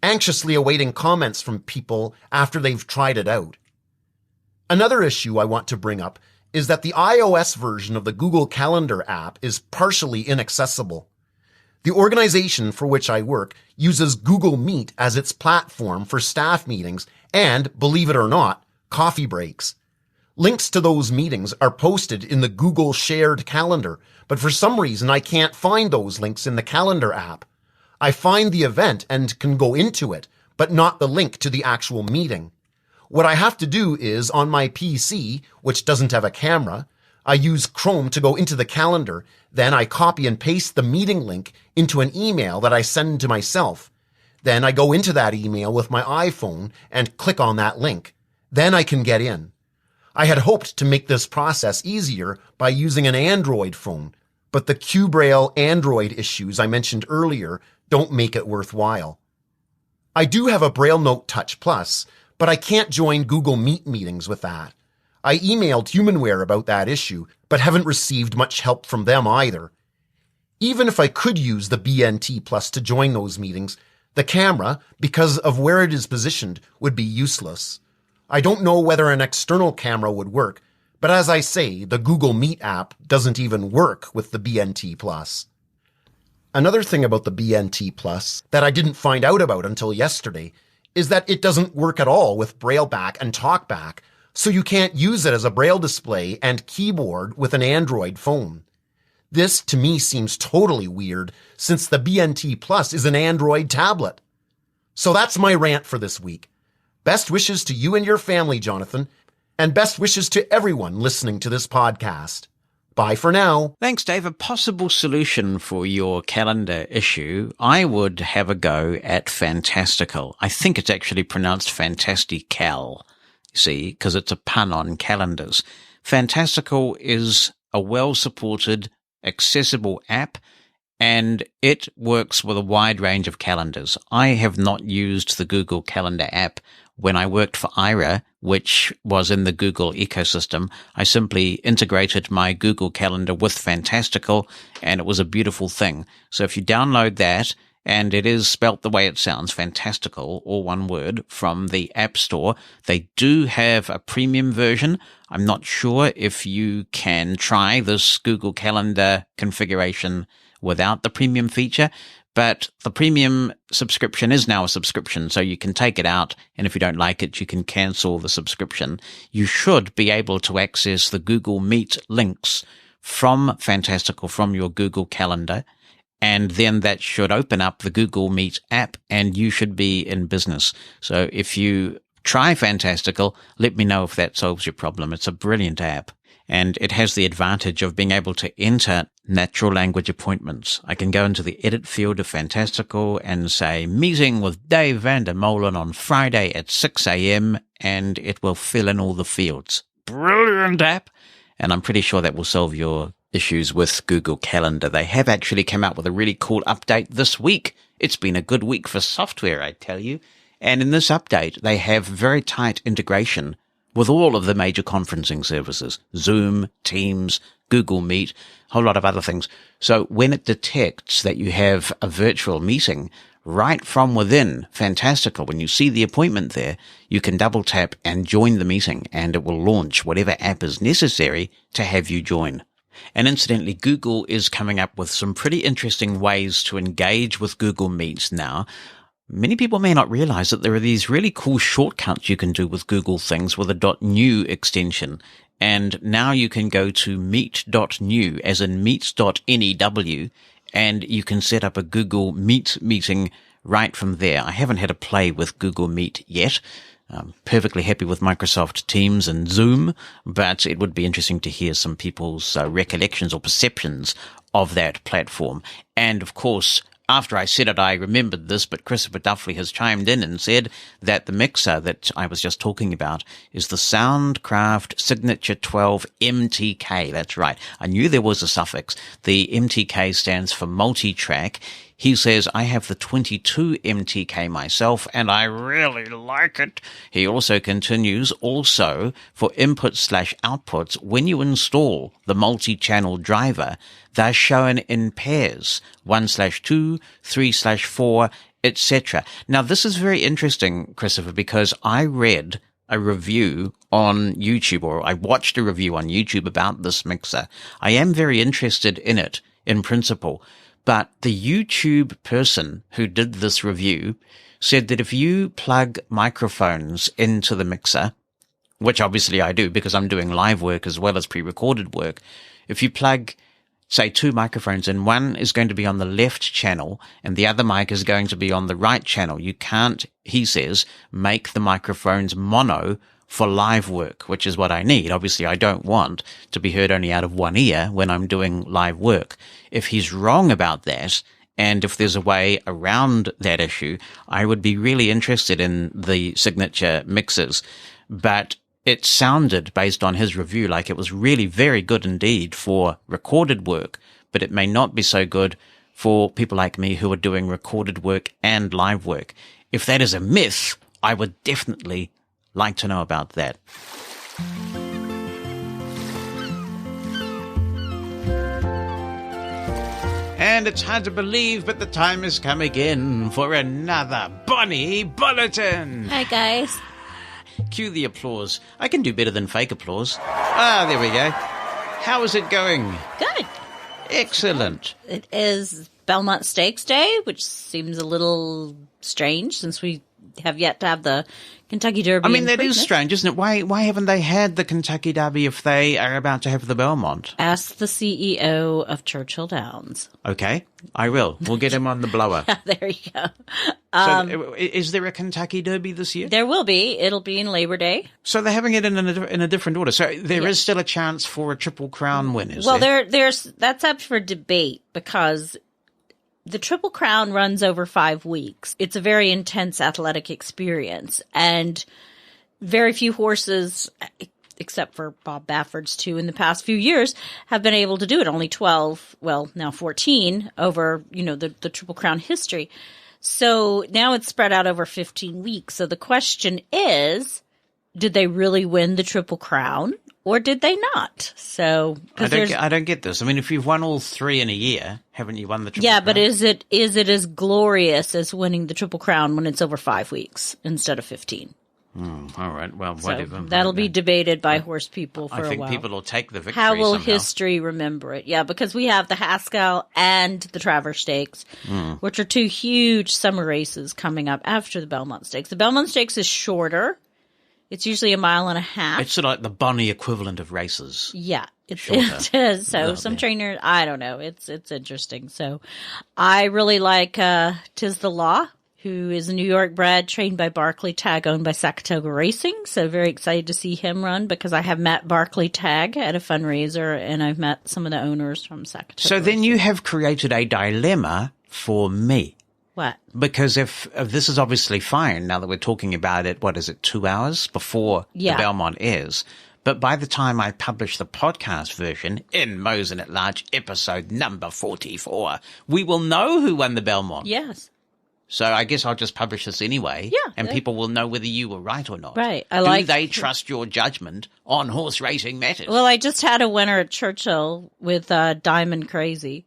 anxiously awaiting comments from people after they've tried it out. Another issue I want to bring up is that the iOS version of the Google Calendar app is partially inaccessible. The organization for which I work uses Google Meet as its platform for staff meetings and, believe it or not, coffee breaks. Links to those meetings are posted in the Google Shared Calendar, but for some reason I can't find those links in the Calendar app. I find the event and can go into it, but not the link to the actual meeting. What I have to do is, on my PC, which doesn't have a camera, I use Chrome to go into the calendar, then I copy and paste the meeting link into an email that I send to myself. Then I go into that email with my iPhone and click on that link. Then I can get in. I had hoped to make this process easier by using an Android phone, but the QBraille Android issues I mentioned earlier don't make it worthwhile. I do have a Braille Note Touch Plus, but I can't join Google Meet meetings with that. I emailed HumanWare about that issue, but haven't received much help from them either. Even if I could use the BNT Plus to join those meetings, the camera, because of where it is positioned, would be useless. I don't know whether an external camera would work, but as I say, the Google Meet app doesn't even work with the BNT Plus. Another thing about the BNT Plus that I didn't find out about until yesterday is that it doesn't work at all with BrailleBack and TalkBack, so you can't use it as a Braille display and keyboard with an Android phone. This, to me, seems totally weird, since the BNT Plus is an Android tablet. So that's my rant for this week. Best wishes to you and your family, Jonathan, and best wishes to everyone listening to this podcast. Bye for now. Thanks, Dave. A possible solution for your calendar issue, I would have a go at Fantastical. I think it's actually pronounced Fantastical, see, because it's a pun on calendars. Fantastical is a well-supported, accessible app, and it works with a wide range of calendars. I have not used the Google Calendar app when I worked for Aira, which was in the Google ecosystem. I simply integrated my Google Calendar with Fantastical, and it was a beautiful thing. So if you download that, and it is spelt the way it sounds, Fantastical, all one word, from the App Store, they do have a premium version. I'm not sure if you can try this Google Calendar configuration without the premium feature, but the premium subscription is now a subscription, so you can take it out, and if you don't like it, you can cancel the subscription. You should be able to access the Google Meet links from Fantastical from your Google Calendar, and then that should open up the Google Meet app, and you should be in business. So if you try Fantastical, let me know if that solves your problem. It's a brilliant app. And it has the advantage of being able to enter natural language appointments. I can go into the edit field of Fantastical and say, meeting with Dave van der Molen on Friday at 6 a.m., and it will fill in all the fields. Brilliant app. And I'm pretty sure that will solve your issues with Google Calendar. They have actually come out with a really cool update this week. It's been a good week for software, I tell you. And in this update, they have very tight integration with all of the major conferencing services, Zoom, Teams, Google Meet, a whole lot of other things. So when it detects that you have a virtual meeting right from within Fantastical, when you see the appointment there, you can double tap and join the meeting, and it will launch whatever app is necessary to have you join. And incidentally, Google is coming up with some pretty interesting ways to engage with Google Meets now. Many people may not realize that there are these really cool shortcuts you can do with Google Things with a .new extension. And now you can go to meet.new, as in meets.new, and you can set up a Google Meet meeting right from there. I haven't had a play with Google Meet yet. I'm perfectly happy with Microsoft Teams and Zoom, but it would be interesting to hear some people's recollections or perceptions of that platform. And of course, after I said it, I remembered this, but Christopher Duffley has chimed in and said that the mixer that I was just talking about is the Soundcraft Signature 12 MTK. That's right. I knew there was a suffix. The MTK stands for multi-track. He says, I have the 22 MTK myself and I really like it. He also continues, also for inputs/outputs, when you install the multi-channel driver, they're shown in pairs, 1/2, 3/4, etc. Now, this is very interesting, Christopher, because I read a review on YouTube, or I watched a review on YouTube about this mixer. I am very interested in it in principle. But the YouTube person who did this review said that if you plug microphones into the mixer, which obviously I do because I'm doing live work as well as pre-recorded work, if you plug, say, 2 microphones in, one is going to be on the left channel and the other mic is going to be on the right channel, you can't, he says, make the microphones mono for live work, which is what I need. Obviously, I don't want to be heard only out of one ear when I'm doing live work. If he's wrong about that, and if there's a way around that issue, I would be really interested in the signature mixers. But it sounded, based on his review, like it was really very good indeed for recorded work, but it may not be so good for people like me who are doing recorded work and live work. If that is a myth, I would definitely like to know about that. And it's hard to believe, but the time has come again for another Bonnie Bulletin. Hi, guys. Cue the applause. I can do better than fake applause. Ah, there we go. How is it going? Good. Excellent. It is Belmont Stakes Day, which seems a little strange since we have yet to have the Kentucky Derby. I mean, that Preakness. is strange, isn't it? Why haven't they had the Kentucky Derby if they are about to have the Belmont? Ask the CEO of Churchill Downs. Okay, I will. We'll get him on the blower. There you go. So, is there a Kentucky Derby this year? There will be. It'll be in Labor Day. So they're having it in a different order. So there is still a chance for a Triple Crown win, is there? There's that's up for debate because the Triple Crown runs over 5 weeks. It's a very intense athletic experience, and very few horses, except for Bob Bafford's 2 in the past few years, have been able to do it. Only 12, well, now 14 over, the Triple Crown history. So now it's spread out over 15 weeks. So the question is, did they really win the Triple Crown or did they not? So I don't get this. I mean, if you've won all 3 in a year, haven't you won the Triple Crown? Yeah, but is it as glorious as winning the Triple Crown when it's over 5 weeks instead of 15? All right. Well, So whatever. that'll be debated by horse people for I a think while. people will take the victory How will somehow. history remember it? Yeah, because we have the Haskell and the Travers Stakes, which are 2 huge summer races coming up after the Belmont Stakes. The Belmont Stakes is shorter. It's usually 1.5 miles. It's sort of like the Bonnie equivalent of races. Yeah, Shorter. it is. So some trainers, I don't know. It's interesting. So I really like Tis the Law, who is a New York bred, trained by Barclay Tag, owned by Saratoga Racing. So very excited to see him run because I have met Barclay Tag at a fundraiser and I've met some of the owners from Saratoga. So then you have created a dilemma for me. What? Because if this is obviously fine now that we're talking about it, 2 hours before the Belmont airs. But by the time I publish the podcast version in Mosen At Large, episode number 44, we will know who won the Belmont. Yes. So I guess I'll just publish this anyway. Yeah. And people will know whether you were right or not. Right. Do they trust your judgment on horse racing matters? Well, I just had a winner at Churchill with Diamond Crazy.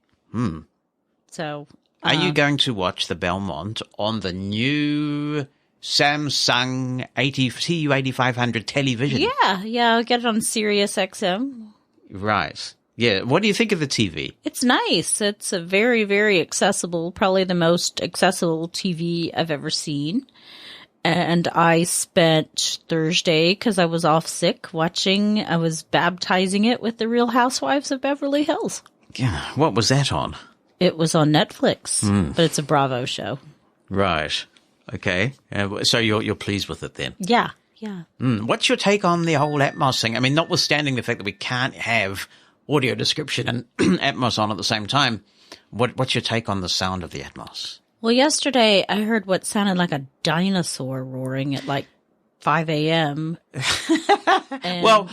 So. Are you going to watch the Belmont on the new Samsung TU8500 television? Yeah, I'll get it on Sirius XM. Right. Yeah. What do you think of the TV? It's nice. It's a very, very accessible, probably the most accessible TV I've ever seen. And I spent Thursday, because I was off sick, I was baptizing it with the Real Housewives of Beverly Hills. Yeah. What was that on? It was on Netflix, but it's a Bravo show. Right. Okay. So you're pleased with it then? Yeah. What's your take on the whole Atmos thing? I mean, notwithstanding the fact that we can't have audio description and Atmos on at the same time, what's your take on the sound of the Atmos? Well, yesterday I heard what sounded like a dinosaur roaring at like 5 a.m. Well,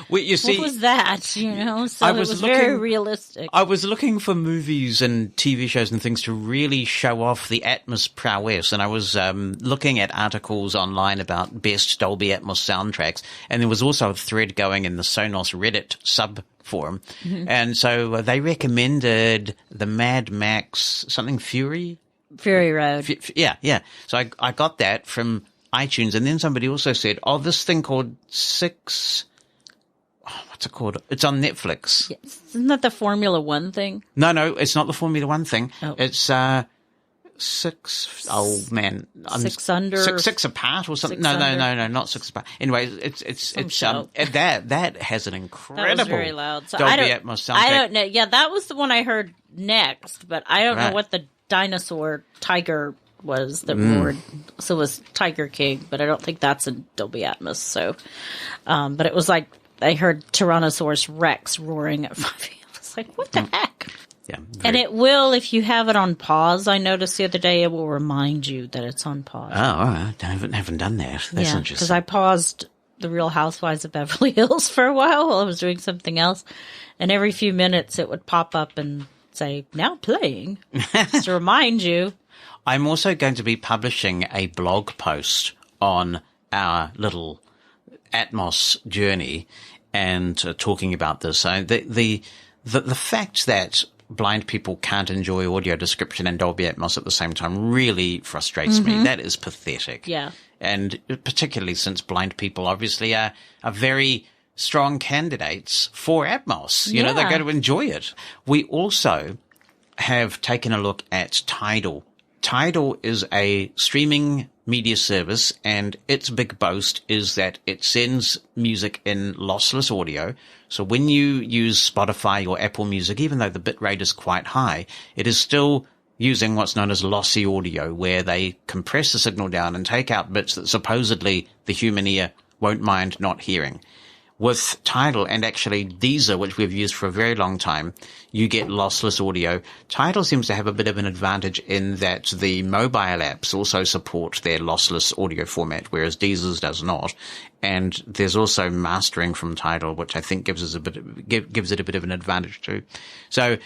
you see, what was that? You know, so it was looking, very realistic. I was looking for movies and TV shows and things to really show off the Atmos prowess, and I was looking at articles online about best Dolby Atmos soundtracks, and there was also a thread going in the Sonos Reddit sub forum, and so they recommended the Mad Max something Fury Road. Yeah. So I got that from iTunes, and then somebody also said, "Oh, this thing called Six. Oh, what's it called? It's on Netflix." Yes. Isn't that the Formula One thing? No, it's not the Formula One thing. Oh. It's six. Oh man, Six Under, six apart or something. Six No, Under. not Six apart. Anyway, it's show. that has an incredible That was very loud. So Dolby Atmos soundtrack. I don't know. Yeah, that was the one I heard next, but I don't know Right. what the dinosaur tiger was that roared. So it was Tiger King, but I don't think that's in Dolby Atmos. So, but it was like I heard Tyrannosaurus Rex roaring at 5 a.m. I was like, what the heck? Yeah, And it will, if you have it on pause, I noticed the other day, it will remind you that it's on pause. Oh, all right. I haven't done that. That's Yeah, interesting. because I paused The Real Housewives of Beverly Hills for a while I was doing something else. And every few minutes it would pop up and say, now playing, just to remind you. I'm also going to be publishing a blog post on our little Atmos journey and talking about this. So the fact that blind people can't enjoy audio description and Dolby Atmos at the same time really frustrates me. That is pathetic. Yeah. And particularly since blind people obviously are very strong candidates for Atmos. You know, they're going to enjoy it. We also have taken a look at Tidal. Tidal is a streaming media service, and its big boast is that it sends music in lossless audio. So when you use Spotify or Apple Music, even though the bitrate is quite high, it is still using what's known as lossy audio, where they compress the signal down and take out bits that supposedly the human ear won't mind not hearing. With Tidal and actually Deezer, which we've used for a very long time, you get lossless audio. Tidal seems to have a bit of an advantage in that the mobile apps also support their lossless audio format, whereas Deezer's does not. And there's also mastering from Tidal, which I think gives it a bit of an advantage too. So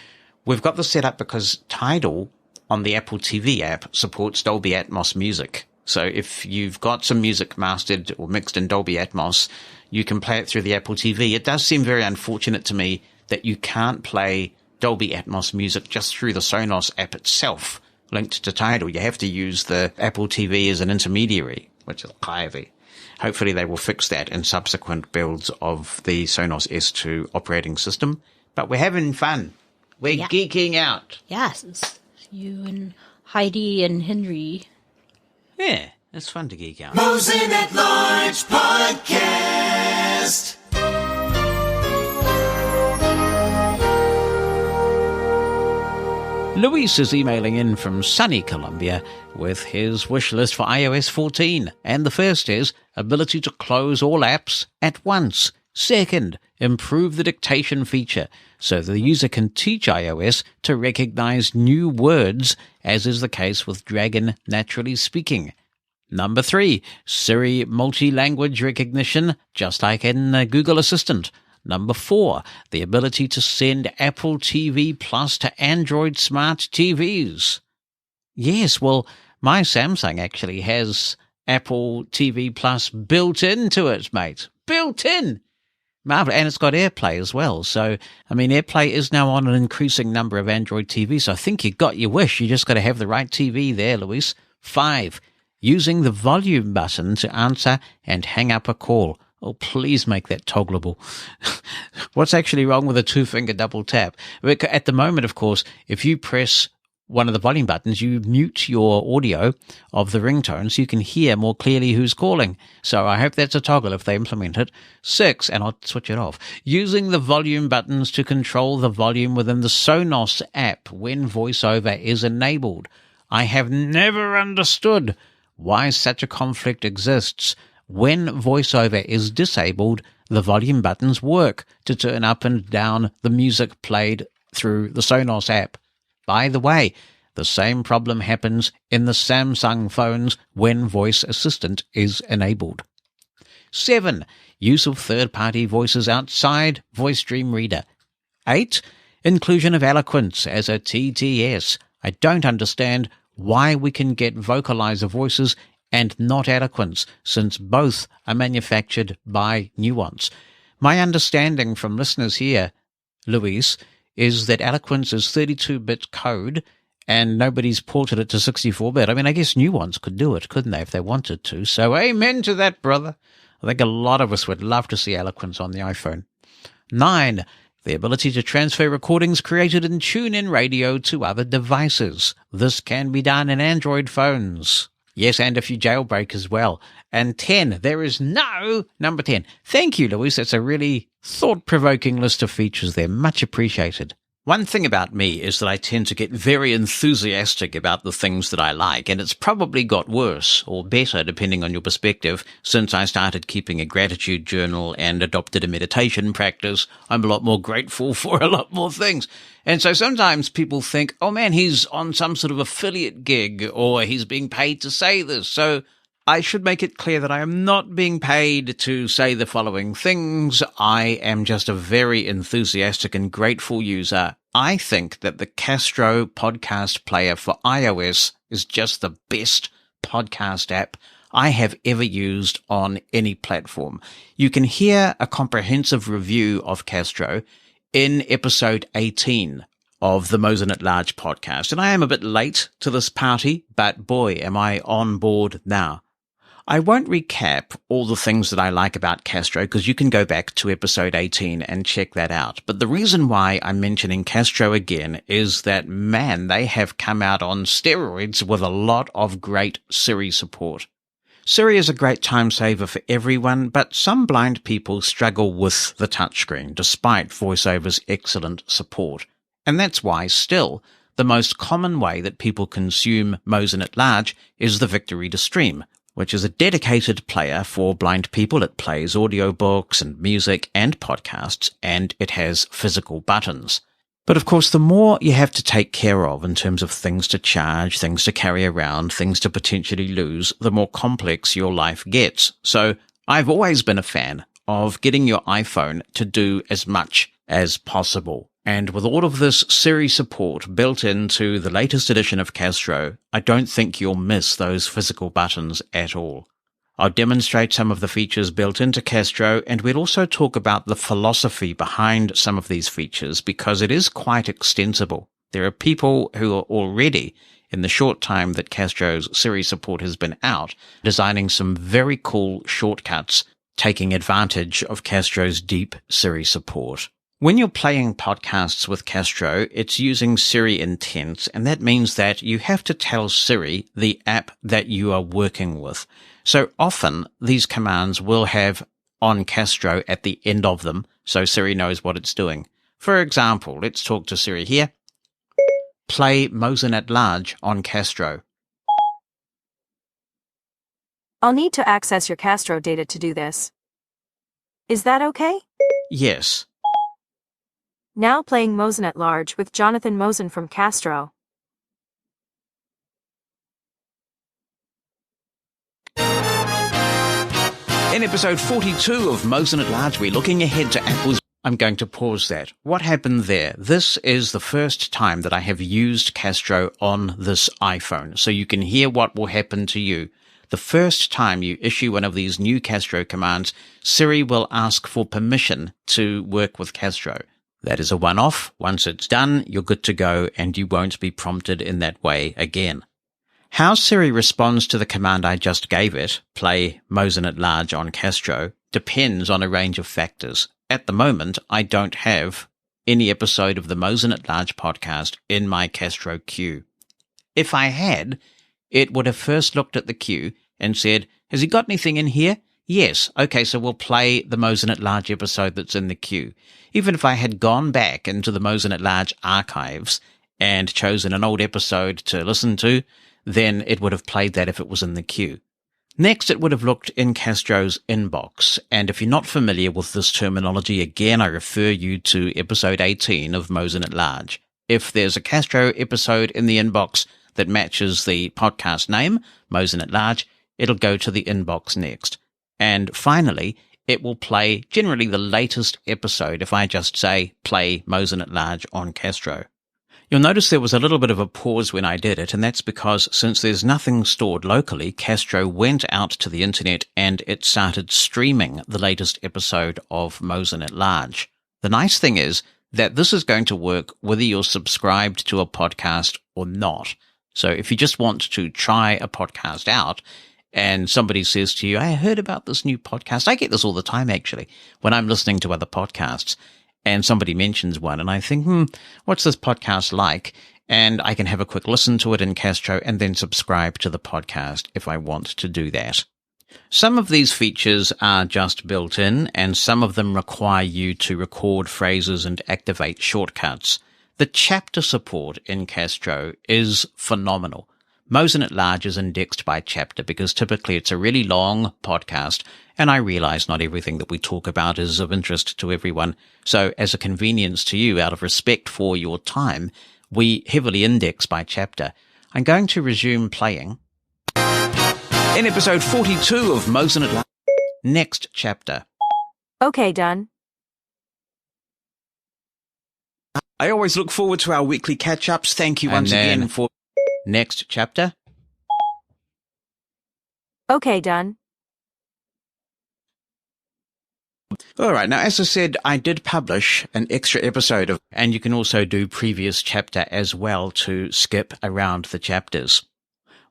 we've got this set up because Tidal on the Apple TV app supports Dolby Atmos music. So if you've got some music mastered or mixed in Dolby Atmos, you can play it through the Apple TV. It does seem very unfortunate to me that you can't play Dolby Atmos music just through the Sonos app itself linked to Tidal. You have to use the Apple TV as an intermediary, which is crazy. Hopefully they will fix that in subsequent builds of the Sonos S2 operating system. But we're having fun. We're geeking out. Yes, it's you and Heidi and Henry. Yeah, it's fun to geek out. Mosen at Large Podcast. Luis is emailing in from sunny Colombia with his wish list for iOS 14. And the first is ability to close all apps at once. Second, improve the dictation feature so the user can teach iOS to recognize new words, as is the case with Dragon Naturally Speaking. Number 3, Siri multi-language recognition, just like in Google Assistant. Number 4, the ability to send Apple TV Plus to Android smart TVs. Yes, well, my Samsung actually has Apple TV Plus built into it, mate. Built in! Marvelous. And it's got AirPlay as well. So, I mean, AirPlay is now on an increasing number of Android TVs. So I think you got your wish. You just got to have the right TV there, Luis. 5, using the volume button to answer and hang up a call. Oh, please make that toggleable. What's actually wrong with a 2-finger double tap? At the moment, of course, if you press one of the volume buttons, you mute your audio of the ringtone so you can hear more clearly who's calling. So I hope that's a toggle if they implement it. 6, and I'll switch it off, using the volume buttons to control the volume within the Sonos app when VoiceOver is enabled. I have never understood why such a conflict exists. When VoiceOver is disabled, the volume buttons work to turn up and down the music played through the Sonos app. By the way, The same problem happens in the Samsung phones when Voice Assistant is enabled. 7. Use of third-party voices outside Voice Dream Reader. 8. Inclusion of eloquence as a TTS. I don't understand why we can get vocalizer voices and not eloquence, since both are manufactured by Nuance. My understanding from listeners here, Luis, is that eloquence is 32-bit code and nobody's ported it to 64-bit. I mean, I guess Nuance could do it, couldn't they, if they wanted to? So amen to that, brother. I think a lot of us would love to see eloquence on the iPhone. 9. The ability to transfer recordings created in TuneIn Radio to other devices. This can be done in Android phones. Yes, and if you jailbreak as well. And 10, there is no number 10. Thank you, Luis. That's a really thought-provoking list of features there. Much appreciated. One thing about me is that I tend to get very enthusiastic about the things that I like, and it's probably got worse or better, depending on your perspective, since I started keeping a gratitude journal and adopted a meditation practice. I'm a lot more grateful for a lot more things. And so sometimes people think, oh man, he's on some sort of affiliate gig, or he's being paid to say this. So I should make it clear that I am not being paid to say the following things. I am just a very enthusiastic and grateful user. I think that the Castro podcast player for iOS is just the best podcast app I have ever used on any platform. You can hear a comprehensive review of Castro in episode 18 of the Mosen At Large podcast. And I am a bit late to this party, but boy, am I on board now. I won't recap all the things that I like about Castro because you can go back to episode 18 and check that out. But the reason why I'm mentioning Castro again is that, man, they have come out on steroids with a lot of great Siri support. Siri is a great time saver for everyone, but some blind people struggle with the touchscreen despite VoiceOver's excellent support. And that's why still the most common way that people consume Mosen At Large is the Victory to Stream, which is a dedicated player for blind people. It plays audiobooks and music and podcasts, and it has physical buttons. But of course, the more you have to take care of in terms of things to charge, things to carry around, things to potentially lose, the more complex your life gets. So I've always been a fan of getting your iPhone to do as much as possible. And with all of this Siri support built into the latest edition of Castro, I don't think you'll miss those physical buttons at all. I'll demonstrate some of the features built into Castro, and we'll also talk about the philosophy behind some of these features because it is quite extensible. There are people who are already, in the short time that Castro's Siri support has been out, designing some very cool shortcuts, taking advantage of Castro's deep Siri support. When you're playing podcasts with Castro, it's using Siri Intent, and that means that you have to tell Siri the app that you are working with. So often, these commands will have on Castro at the end of them, so Siri knows what it's doing. For example, let's talk to Siri here. Play Mosen At Large on Castro. I'll need to access your Castro data to do this. Is that okay? Yes. Now playing Mosen At Large with Jonathan Mosen from Castro. In episode 42 of Mosen At Large, we're looking ahead to Apple's... I'm going to pause that. What happened there? This is the first time that I have used Castro on this iPhone, so you can hear what will happen to you. The first time you issue one of these new Castro commands, Siri will ask for permission to work with Castro. That is a one-off. Once it's done, you're good to go, and you won't be prompted in that way again. How Siri responds to the command I just gave it, play Mosen At Large on Castro, depends on a range of factors. At the moment, I don't have any episode of the Mosen At Large podcast in my Castro queue. If I had, it would have first looked at the queue and said, has he got anything in here? Yes. Okay, so we'll play the Mosen At Large episode that's in the queue. Even if I had gone back into the Mosen At Large archives and chosen an old episode to listen to, then it would have played that if it was in the queue. Next, it would have looked in Castro's inbox, and if you're not familiar with this terminology, again, I refer you to episode 18 of Mosen At Large. If there's a Castro episode in the inbox that matches the podcast name, Mosen At Large, it'll go to the inbox next. And finally, it will play generally the latest episode if I just say play Mosen At Large on Castro. You'll notice there was a little bit of a pause when I did it, and that's because since there's nothing stored locally, Castro went out to the internet and it started streaming the latest episode of Mosen At Large. The nice thing is that this is going to work whether you're subscribed to a podcast or not. So if you just want to try a podcast out, and somebody says to you, I heard about this new podcast. I get this all the time, actually, when I'm listening to other podcasts and somebody mentions one and I think, what's this podcast like? And I can have a quick listen to it in Castro and then subscribe to the podcast if I want to do that. Some of these features are just built in and some of them require you to record phrases and activate shortcuts. The chapter support in Castro is phenomenal. Mosen At Large is indexed by chapter because typically it's a really long podcast, and I realize not everything that we talk about is of interest to everyone. So as a convenience to you, out of respect for your time, we heavily index by chapter. I'm going to resume playing. In episode 42 of Mosen At Large, next chapter. Okay, done. I always look forward to our weekly catch-ups. Thank you once again for... Next chapter. Okay, done. All right. Now, as I said, I did publish an extra episode of, and you can also do previous chapter as well to skip around the chapters.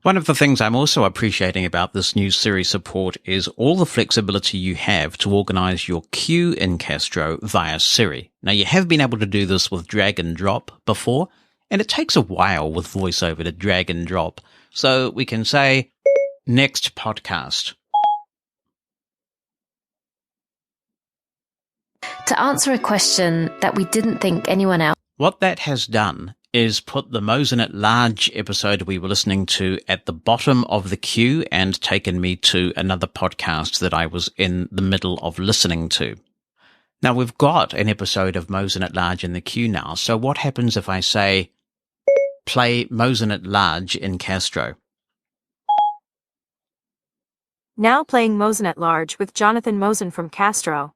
One of the things I'm also appreciating about this new Siri support is all the flexibility you have to organize your queue in Castro via Siri. Now, you have been able to do this with drag and drop before, and it takes a while with VoiceOver to drag and drop. So we can say, next podcast. To answer a question that we didn't think anyone else... What that has done is put the Mosen At Large episode we were listening to at the bottom of the queue and taken me to another podcast that I was in the middle of listening to. Now we've got an episode of Mosen At Large in the queue now, so what happens if I say, play Mosen At Large in Castro? Now playing Mosen At Large with Jonathan Mosen from Castro.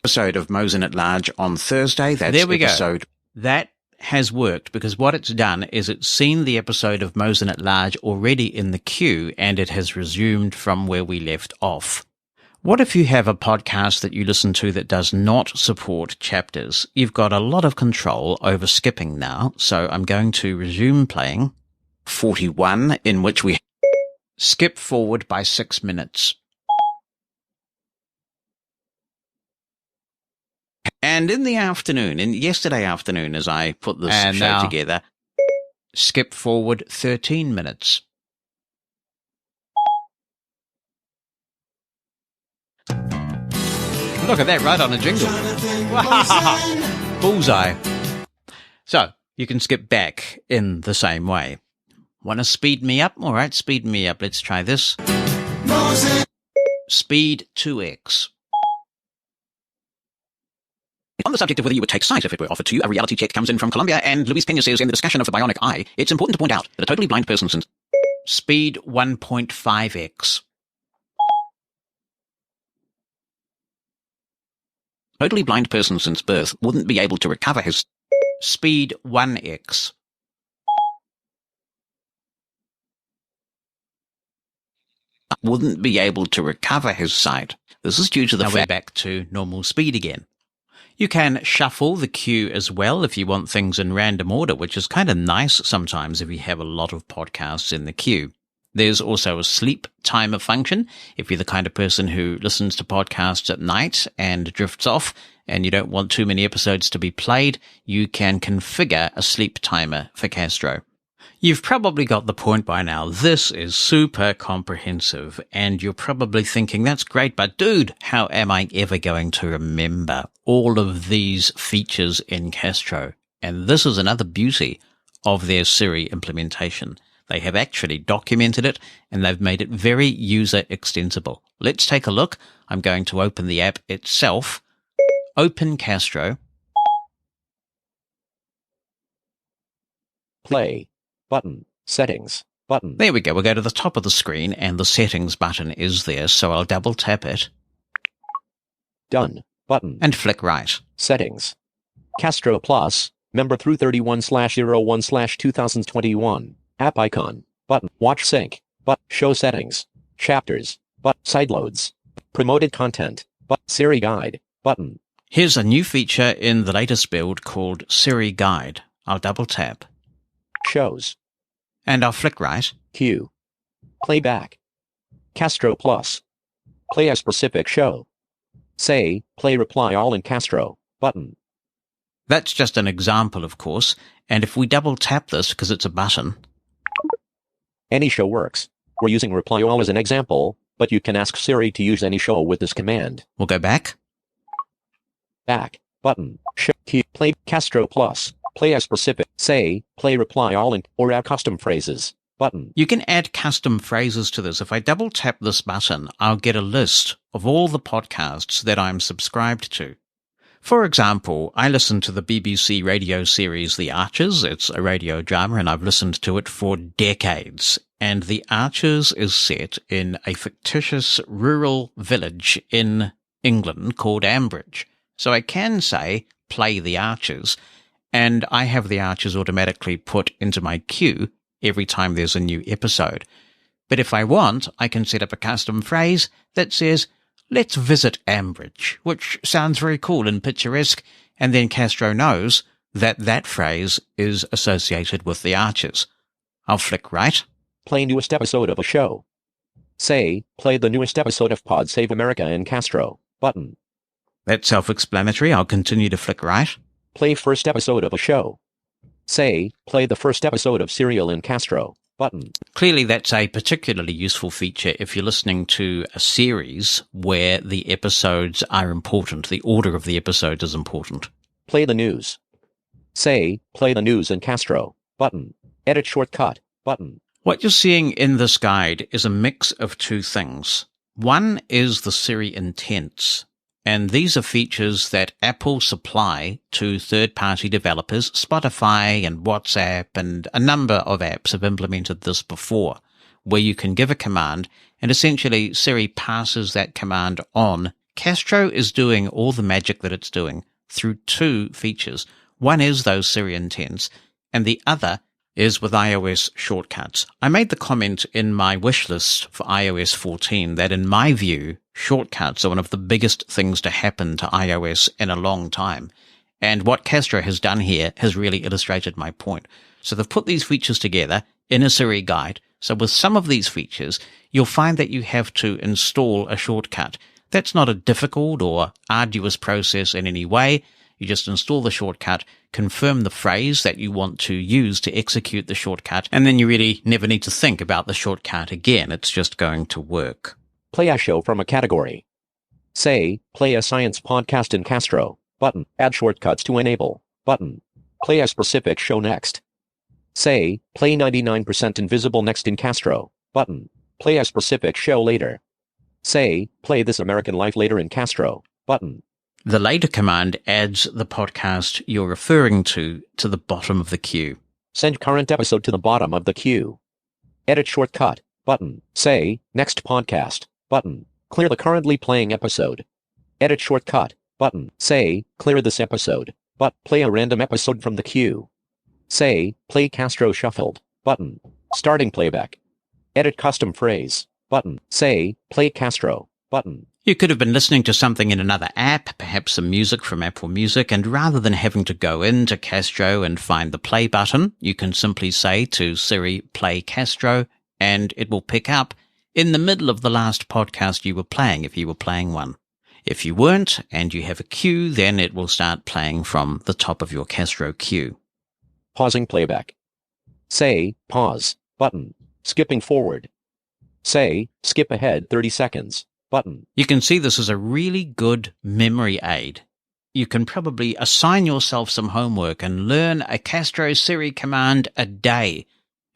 Episode of Mosen At Large on Thursday. That's There we go. episode. That has worked because what it's done is it's seen the episode of Mosen At Large already in the queue and it has resumed from where we left off. What if you have a podcast that you listen to that does not support chapters? You've got a lot of control over skipping now, so I'm going to resume playing 41, in which we skip forward by 6 minutes. And in the afternoon, yesterday afternoon, as I put this show together, skip forward 13 minutes. Look at that, right on a jingle. Wow. Bullseye. So, you can skip back in the same way. Want to speed me up? All right, speed me up. Let's try this. Speed 2x. On the subject of whether you would take sight if it were offered to you, a reality check comes in from Colombia, and Luis Pena says in the discussion of the bionic eye, it's important to point out that a totally blind person since speed 1.5x. Totally blind person since birth wouldn't be able to recover his speed 1x. Wouldn't be able to recover his sight. This is due to the fact we're back to normal speed again. You can shuffle the queue as well if you want things in random order, which is kind of nice sometimes if you have a lot of podcasts in the queue. There's also a sleep timer function. If you're the kind of person who listens to podcasts at night and drifts off and you don't want too many episodes to be played, you can configure a sleep timer for Castro. You've probably got the point by now. This is super comprehensive, and you're probably thinking, that's great, but dude, how am I ever going to remember all of these features in Castro? And this is another beauty of their Siri implementation. They have actually documented it, and they've made it very user extensible. Let's take a look. I'm going to open the app itself. Open Castro. Play. Button. Settings. Button. There we go. We'll go to the top of the screen and the settings button is there, so I'll double tap it. Done. Button. And flick right. Settings. Castro Plus. Member through 31/01/2021. App icon. Button. Watch sync. Show settings. Chapters. Sideloads. Promoted content. Siri guide. Button. Here's a new feature in the latest build called Siri Guide. I'll double tap. Shows. And I'll flick right. Q. Playback. Castro Plus. Play a specific show. Say, play reply all in Castro. Button. That's just an example, of course, and if we double tap this because it's a button. Any show works. We're using reply all as an example, but you can ask Siri to use any show with this command. We'll go back. Back. Button. Show. Q. Play Castro Plus. Play a specific. Say, play reply all in, or add custom phrases. Button. You can add custom phrases to this. If I double tap this button, I'll get a list of all the podcasts that I'm subscribed to. For example, I listen to the BBC radio series The Archers. It's a radio drama and I've listened to it for decades. And The Archers is set in a fictitious rural village in England called Ambridge. So I can say, play The Archers, and I have The Archers automatically put into my queue every time there's a new episode. But if I want, I can set up a custom phrase that says, let's visit Ambridge, which sounds very cool and picturesque, and then Castro knows that that phrase is associated with The Archers. I'll flick right. Play newest episode of a show. Say, play the newest episode of Pod Save America in Castro. Button. That's self-explanatory. I'll continue to flick right. Play first episode of a show. Say, play the first episode of Serial in Castro. Button. Clearly, that's a particularly useful feature if you're listening to a series where the episodes are important. The order of the episodes is important. Play the news. Say, play the news in Castro. Button. Edit shortcut. Button. What you're seeing in this guide is a mix of two things. One is the Siri intents, and these are features that Apple supply to third-party developers. Spotify and WhatsApp and a number of apps have implemented this before, where you can give a command and essentially Siri passes that command on. Castro is doing all the magic that it's doing through two features. One is those Siri intents, and the other is with iOS shortcuts. I made the comment in my wish list for iOS 14 that in my view, shortcuts are one of the biggest things to happen to iOS in a long time. And what Castro has done here has really illustrated my point. So they've put these features together in a Siri guide. So with some of these features, you'll find that you have to install a shortcut. That's not a difficult or arduous process in any way. You just install the shortcut, confirm the phrase that you want to use to execute the shortcut, and then you really never need to think about the shortcut again. It's just going to work. Play a show from a category. Say, play a science podcast in Castro. Button. Add shortcuts to enable. Button. Play a specific show next. Say, play 99% Invisible next in Castro. Button. Play a specific show later. Say, play This American Life later in Castro. Button. The later command adds the podcast you're referring to the bottom of the queue. Send current episode to the bottom of the queue. Edit shortcut. Button. Say, next podcast. Button. Clear the currently playing episode. Edit shortcut. Button. Say, clear this episode. Play a random episode from the queue. Say, play Castro shuffled. Button. Starting playback. Edit custom phrase. Button. Say, play Castro. Button. You could have been listening to something in another app, perhaps some music from Apple Music, and rather than having to go into Castro and find the play button, you can simply say to Siri, play Castro, and it will pick up in the middle of the last podcast you were playing, if you were playing one. If you weren't, and you have a queue, then it will start playing from the top of your Castro queue. Pausing playback. Say, pause. Button. Skipping forward. Say, skip ahead 30 seconds. Button. You can see this is a really good memory aid. You can probably assign yourself some homework and learn a Castro Siri command a day.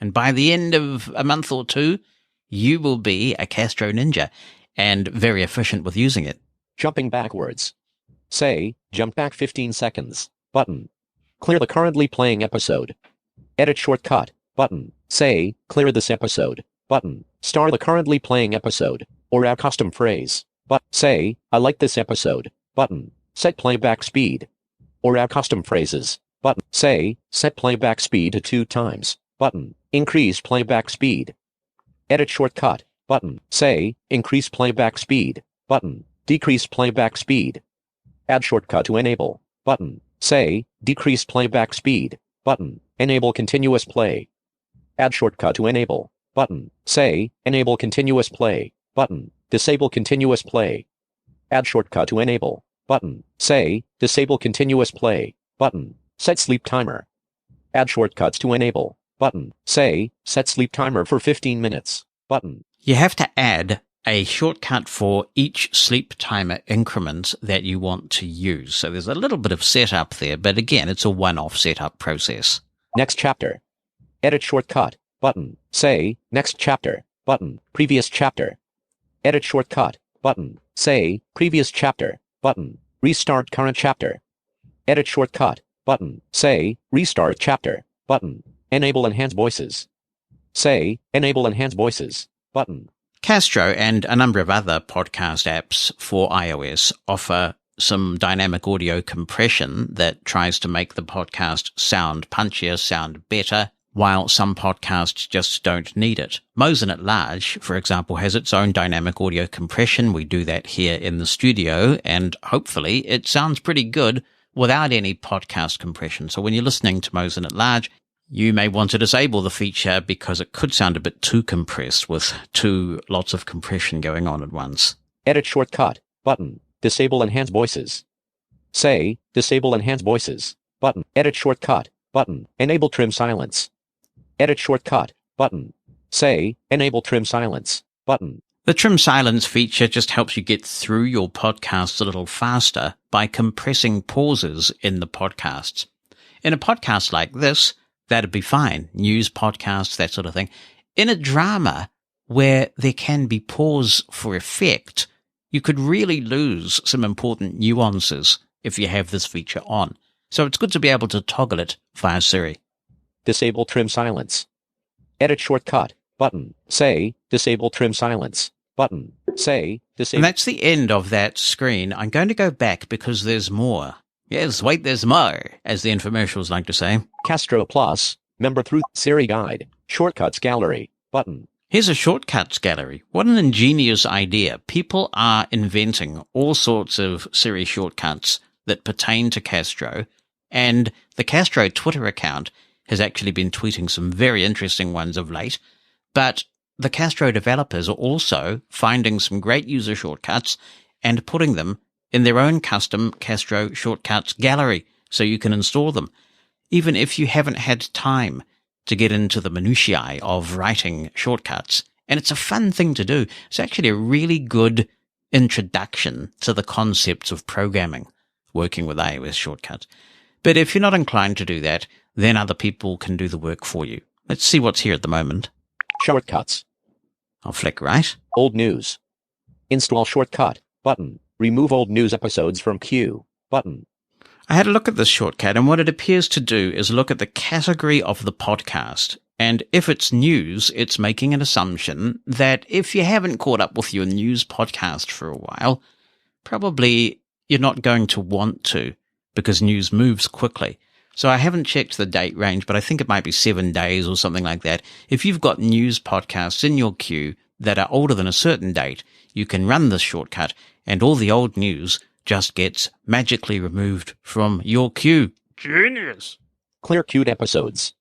And by the end of a month or two, you will be a Castro ninja and very efficient with using it. Jumping backwards. Say, jump back 15 seconds. Button. Clear the currently playing episode. Edit shortcut. Button. Say, clear this episode. Button. Start the currently playing episode. Or add custom phrase. But say, I like this episode. Button. Set playback speed. Or add custom phrases. Button. Say, set playback speed to 2 times. Button. Increase playback speed. Edit shortcut. Button. Say, increase playback speed. Button. Decrease playback speed. Add shortcut to enable. Button. Say, decrease playback speed. Button. Enable continuous play. Add shortcut to enable. Button. Say, enable continuous play. Button. Disable continuous play. Add shortcut to enable. Button. Say, disable continuous play. Button. Set sleep timer. Add shortcuts to enable. Button. Say, set sleep timer for 15 minutes. Button. You have to add a shortcut for each sleep timer increment that you want to use. So there's a little bit of setup there, but again, it's a one-off setup process. Next chapter. Edit shortcut. Button. Say, next chapter. Button. Previous chapter. Edit shortcut. Button. Say, previous chapter. Button. Restart current chapter. Edit shortcut. Button. Say, restart chapter. Button. Enable enhance voices. Say, enable enhance voices. Button. Castro and a number of other podcast apps for iOS offer some dynamic audio compression that tries to make the podcast sound punchier, sound better, while some podcasts just don't need it. Mosen At Large, for example, has its own dynamic audio compression. We do that here in the studio, and hopefully it sounds pretty good without any podcast compression. So when you're listening to Mosen At Large, you may want to disable the feature because it could sound a bit too compressed with lots of compression going on at once. Edit shortcut. Button. Disable enhance voices. Say, disable enhance voices. Button. Edit shortcut. Button. Enable trim silence. Edit shortcut. Button. Say, enable trim silence. Button. The trim silence feature just helps you get through your podcasts a little faster by compressing pauses in the podcasts. In a podcast like this, that'd be fine. News podcasts, that sort of thing. In a drama where there can be pause for effect, you could really lose some important nuances if you have this feature on. So it's good to be able to toggle it via Siri. Disable trim silence. Edit shortcut. Button. Say, disable trim silence. Button. Say, disable. And that's the end of that screen. I'm going to go back because there's more. Yes, wait, there's more, as the infomercials like to say. Castro Plus, member through Siri Guide, Shortcuts Gallery, button. Here's a shortcuts gallery. What an ingenious idea. People are inventing all sorts of Siri shortcuts that pertain to Castro, and the Castro Twitter account has actually been tweeting some very interesting ones of late, but the Castro developers are also finding some great user shortcuts and putting them in their own custom Castro shortcuts gallery so you can install them, even if you haven't had time to get into the minutiae of writing shortcuts. And it's a fun thing to do. It's actually a really good introduction to the concepts of programming, working with iOS shortcuts. But if you're not inclined to do that, then other people can do the work for you. Let's see what's here at the moment. Shortcuts. I'll flick right. Old news. Install shortcut, button. Remove old news episodes from queue, button. I had a look at this shortcut, and what it appears to do is look at the category of the podcast. And if it's news, it's making an assumption that if you haven't caught up with your news podcast for a while, probably you're not going to want to, because news moves quickly. So I haven't checked the date range, but I think it might be 7 days or something like that. If you've got news podcasts in your queue that are older than a certain date, you can run this shortcut, and all the old news just gets magically removed from your queue. Genius! Clear queued episodes.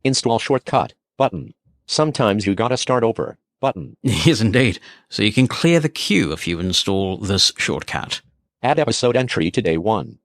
Install shortcut, button. Sometimes you gotta start over, button. Yes, indeed. So you can clear the queue if you install this shortcut. Add episode entry to day 1.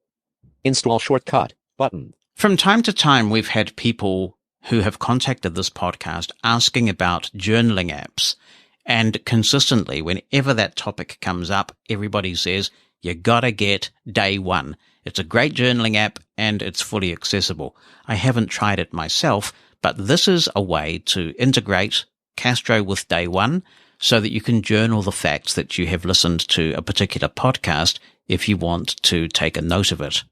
Install shortcut, button. From time to time, we've had people who have contacted this podcast asking about journaling apps. And consistently, whenever that topic comes up, everybody says, you gotta get day 1. It's a great journaling app and it's fully accessible. I haven't tried it myself, but this is a way to integrate Castro with day 1 so that you can journal the facts that you have listened to a particular podcast if you want to take a note of it.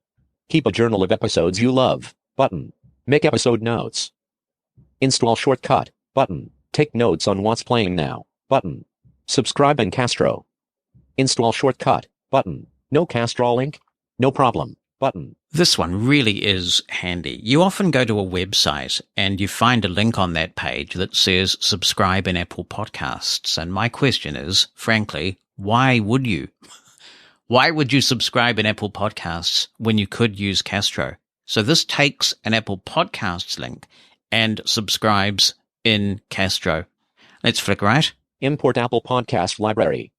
Keep a journal of episodes you love, button. Make episode notes. Install shortcut, button. Take notes on what's playing now, button. Subscribe in Castro. Install shortcut, button. No Castro link? No problem, button. This one really is handy. You often go to a website and you find a link on that page that says subscribe in Apple Podcasts. And my question is, frankly, why would you? Why would you subscribe in Apple Podcasts when you could use Castro? So this takes an Apple Podcasts link and subscribes in Castro. Let's flick right. Import Apple Podcast Library.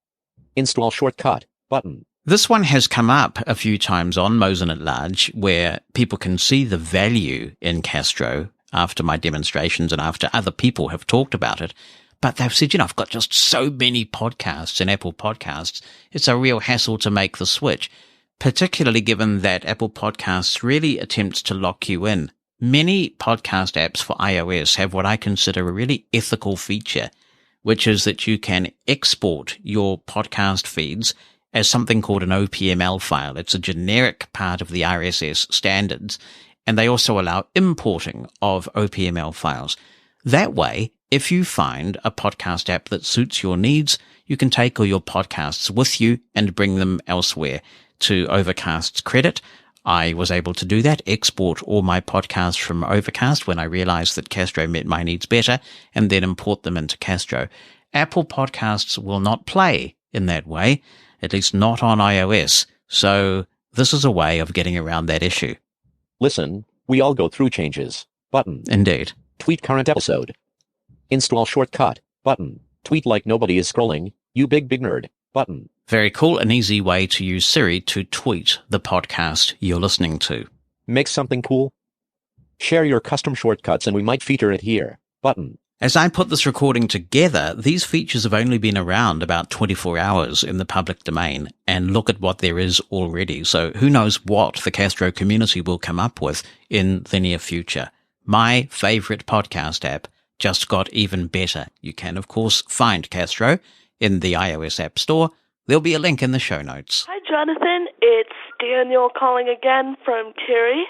Install shortcut, button. This one has come up a few times on Mosen At Large, where people can see the value in Castro after my demonstrations and after other people have talked about it. But they've said, I've got just so many podcasts in Apple Podcasts, it's a real hassle to make the switch, particularly given that Apple Podcasts really attempts to lock you in. Many podcast apps for iOS have what I consider a really ethical feature, which is that you can export your podcast feeds as something called an OPML file. It's a generic part of the RSS standards, and they also allow importing of OPML files. That way, if you find a podcast app that suits your needs, you can take all your podcasts with you and bring them elsewhere. To Overcast's credit, I was able to do that, export all my podcasts from Overcast when I realized that Castro met my needs better, and then import them into Castro. Apple Podcasts will not play in that way, at least not on iOS. So this is a way of getting around that issue. Listen, we all go through changes, button. Indeed. Tweet current episode. Install shortcut, button. Tweet like nobody is scrolling, you big nerd, button. Very cool, an easy way to use Siri to tweet the podcast you're listening to. Make something cool? Share your custom shortcuts and we might feature it here, button. As I put this recording together, these features have only been around about 24 hours in the public domain, and look at what there is already. So who knows what the Castro community will come up with in the near future. My favorite podcast app just got even better. You can, of course, find Castro in the iOS App Store. There'll be a link in the show notes. Hi, Jonathan. It's Daniel calling again from Terry.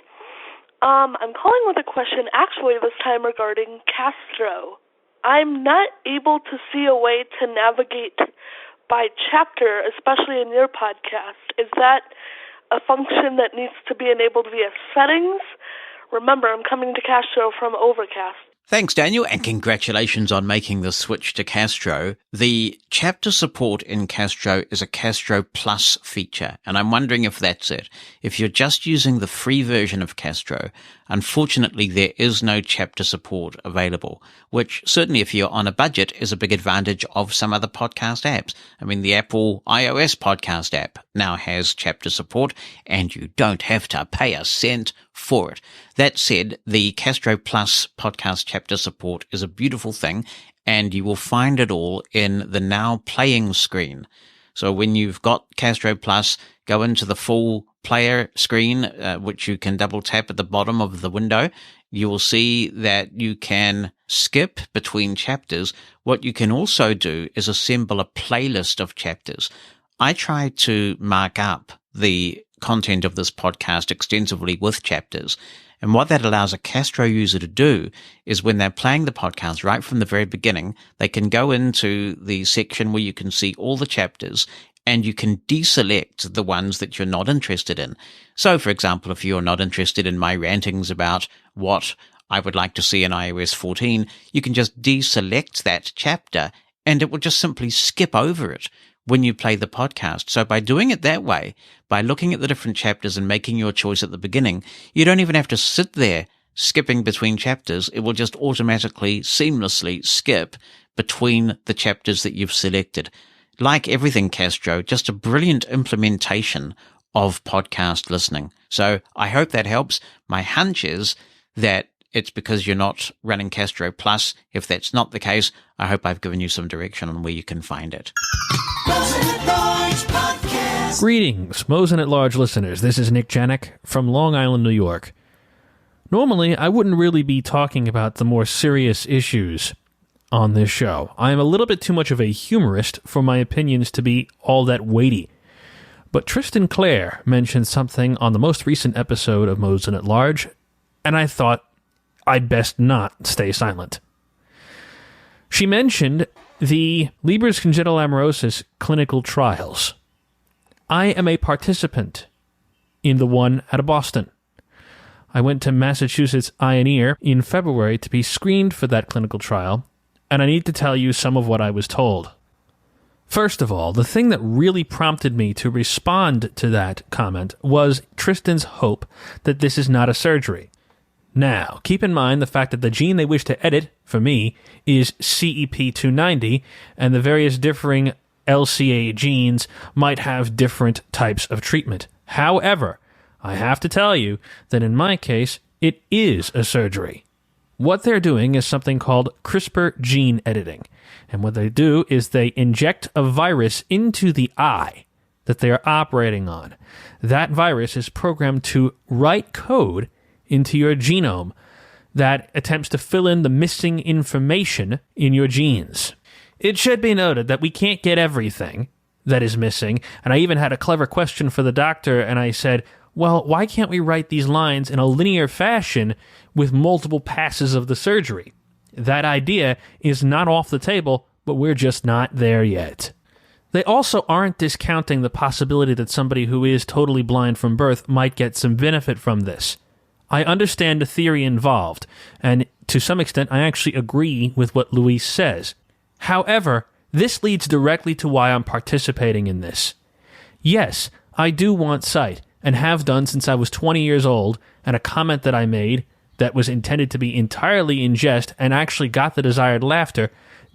I'm calling with a question, actually this time regarding Castro. I'm not able to see a way to navigate by chapter, especially in your podcast. Is that a function that needs to be enabled via settings? Remember, I'm coming to Castro from Overcast. Thanks, Daniel, and congratulations on making the switch to Castro. The chapter support in Castro is a Castro Plus feature, and I'm wondering if that's it. If you're just using the free version of Castro, unfortunately there is no chapter support available, which certainly if you're on a budget is a big advantage of some other podcast apps. I mean, the Apple iOS podcast app now has chapter support, and you don't have to pay a cent for it. That said, the Castro Plus podcast chapter support is a beautiful thing, and you will find it all in the now playing screen. So when you've got Castro Plus, go into the full player screen, which you can double tap at the bottom of the window. You will see that you can skip between chapters. What you can also do is assemble a playlist of chapters. I try to mark up the content of this podcast extensively with chapters. And what that allows a Castro user to do is when they're playing the podcast right from the very beginning, they can go into the section where you can see all the chapters and you can deselect the ones that you're not interested in. So, for example, if you're not interested in my rantings about what I would like to see in iOS 14, you can just deselect that chapter and it will just simply skip over it when you play the podcast. So by doing it that way, by looking at the different chapters and making your choice at the beginning, you don't even have to sit there skipping between chapters. It will just automatically, seamlessly skip between the chapters that you've selected. Like everything Castro, just a brilliant implementation of podcast listening. So I hope that helps. My hunch is that it's because you're not running Castro Plus. If that's not the case, I hope I've given you some direction on where you can find it. Mosen At Large Podcast. Greetings, Mosen At Large listeners. This is Nick Janik from Long Island, New York. Normally, I wouldn't really be talking about the more serious issues on this show. I am a little bit too much of a humorist for my opinions to be all that weighty. But Tristan Clare mentioned something on the most recent episode of Mosen At Large, and I thought, I'd best not stay silent. She mentioned the Leber's congenital amaurosis clinical trials. I am a participant in the one out of Boston. I went to Massachusetts Eye and Ear in February to be screened for that clinical trial, and I need to tell you some of what I was told. First of all, the thing that really prompted me to respond to that comment was Tristan's hope that this is not a surgery. Now, keep in mind the fact that the gene they wish to edit, for me, is CEP290, and the various differing LCA genes might have different types of treatment. However, I have to tell you that in my case, it is a surgery. What they're doing is something called CRISPR gene editing. And what they do is they inject a virus into the eye that they are operating on. That virus is programmed to write code into your genome that attempts to fill in the missing information in your genes. It should be noted that we can't get everything that is missing, and I even had a clever question for the doctor, and I said, well, why can't we write these lines in a linear fashion with multiple passes of the surgery? That idea is not off the table, but we're just not there yet. They also aren't discounting the possibility that somebody who is totally blind from birth might get some benefit from this. I understand the theory involved, and to some extent I actually agree with what Luis says. However, this leads directly to why I'm participating in this. Yes, I do want sight, and have done since I was 20 years old, and a comment that I made that was intended to be entirely in jest and actually got the desired laughter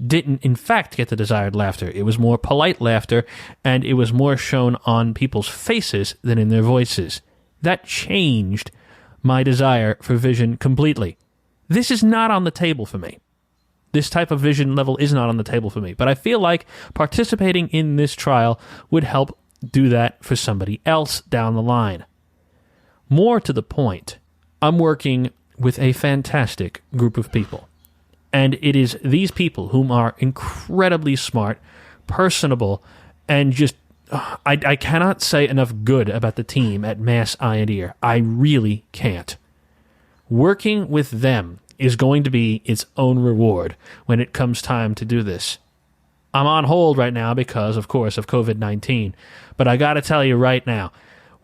didn't in fact get the desired laughter. It was more polite laughter, and it was more shown on people's faces than in their voices. That changed my desire for vision completely. This is not on the table for me. This type of vision level is not on the table for me, but I feel like participating in this trial would help do that for somebody else down the line. More to the point, I'm working with a fantastic group of people, and it is these people whom are incredibly smart, personable, and just I cannot say enough good about the team at Mass Eye and Ear. I really can't. Working with them is going to be its own reward when it comes time to do this. I'm on hold right now because, of course, of COVID-19, but I gotta tell you right now,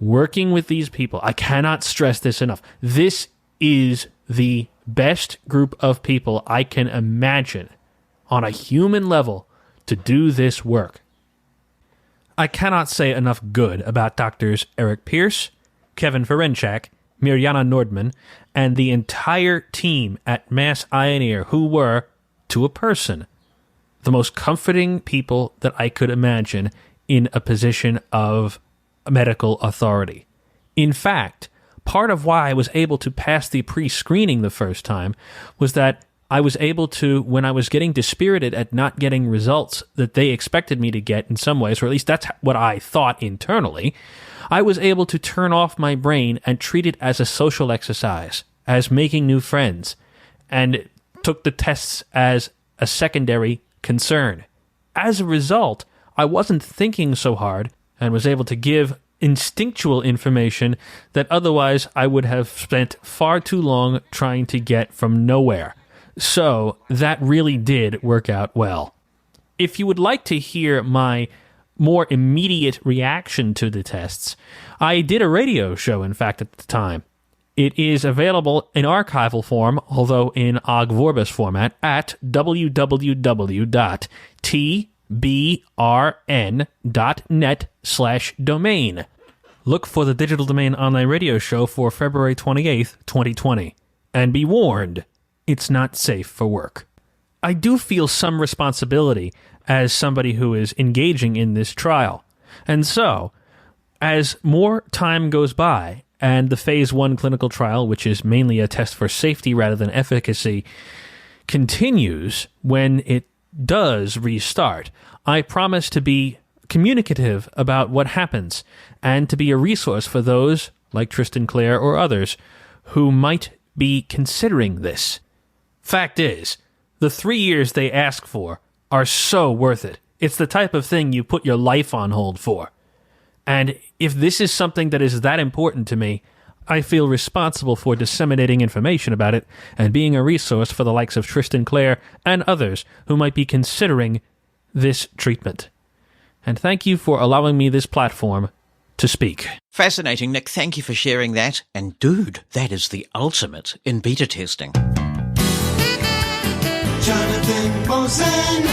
working with these people, I cannot stress this enough. This is the best group of people I can imagine on a human level to do this work. I cannot say enough good about Drs. Eric Pierce, Kevin Ferenczak, Mirjana Nordman, and the entire team at Mass Eye and Ear who were, to a person, the most comforting people that I could imagine in a position of medical authority. In fact, part of why I was able to pass the pre-screening the first time was that I was able to, when I was getting dispirited at not getting results that they expected me to get in some ways, or at least that's what I thought internally, I was able to turn off my brain and treat it as a social exercise, as making new friends, and took the tests as a secondary concern. As a result, I wasn't thinking so hard and was able to give instinctual information that otherwise I would have spent far too long trying to get from nowhere. So that really did work out well. If you would like to hear my more immediate reaction to the tests, I did a radio show, in fact, at the time. It is available in archival form, although in Ogg Vorbis format, at www.tbrn.net/domain. Look for the Digital Domain Online Radio Show for February 28th, 2020. And be warned, it's not safe for work. I do feel some responsibility as somebody who is engaging in this trial. And so, as more time goes by, and the Phase 1 clinical trial, which is mainly a test for safety rather than efficacy, continues when it does restart, I promise to be communicative about what happens and to be a resource for those, like Tristan Clare or others, who might be considering this. Fact is, the 3 years they ask for are so worth it. It's the type of thing you put your life on hold for. And if this is something that is that important to me, I feel responsible for disseminating information about it and being a resource for the likes of Tristan Clare and others who might be considering this treatment. And thank you for allowing me this platform to speak. Fascinating, Nick. Thank you for sharing that. And dude, that is the ultimate in beta testing. Jonathan Mosen,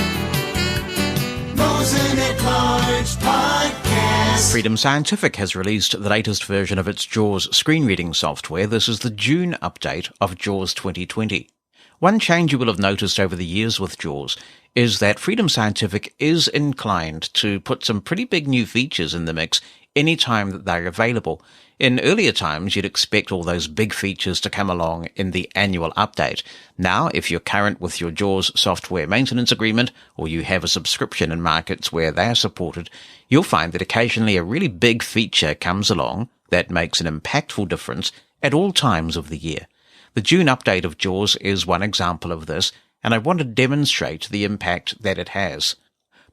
Mosen At Large podcast. Freedom Scientific has released the latest version of its JAWS screen reading software. This is the June update of JAWS 2020. One change you will have noticed over the years with JAWS is that Freedom Scientific is inclined to put some pretty big new features in the mix anytime that they're available. In earlier times, you'd expect all those big features to come along in the annual update. Now, if you're current with your JAWS software maintenance agreement, or you have a subscription in markets where they are supported, you'll find that occasionally a really big feature comes along that makes an impactful difference at all times of the year. The June update of JAWS is one example of this, and I want to demonstrate the impact that it has.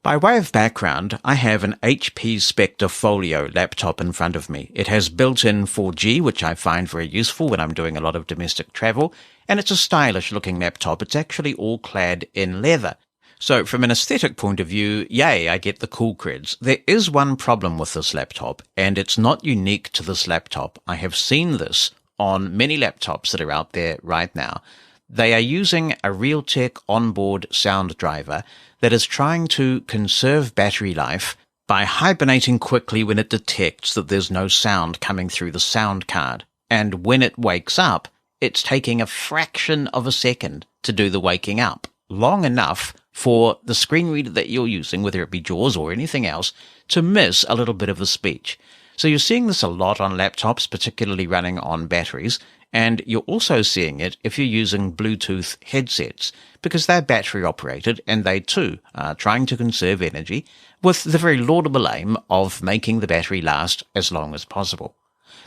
By way of background, I have an HP Spectre Folio laptop in front of me. It has built-in 4G, which I find very useful when I'm doing a lot of domestic travel, and it's a stylish-looking laptop. It's actually all clad in leather. So from an aesthetic point of view, yay, I get the cool creds. There is one problem with this laptop, and it's not unique to this laptop. I have seen this on many laptops that are out there right now. They are using a Realtek onboard sound driver that is trying to conserve battery life by hibernating quickly when it detects that there's no sound coming through the sound card. And when it wakes up, it's taking a fraction of a second to do the waking up, long enough for the screen reader that you're using, whether it be JAWS or anything else, to miss a little bit of the speech. So you're seeing this a lot on laptops, particularly running on batteries, and you're also seeing it if you're using Bluetooth headsets, because they're battery operated and they too are trying to conserve energy with the very laudable aim of making the battery last as long as possible.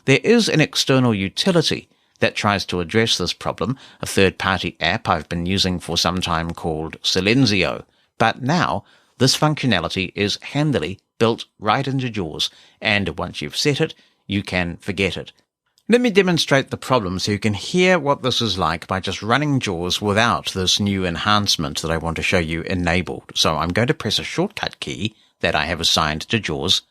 There is an external utility that tries to address this problem, a third-party app I've been using for some time called Silenzio, but now this functionality is handily built right into JAWS, and once you've set it, you can forget it. Let me demonstrate the problem so you can hear what this is like by just running JAWS without this new enhancement that I want to show you enabled. So I'm going to press a shortcut key that I have assigned to JAWS.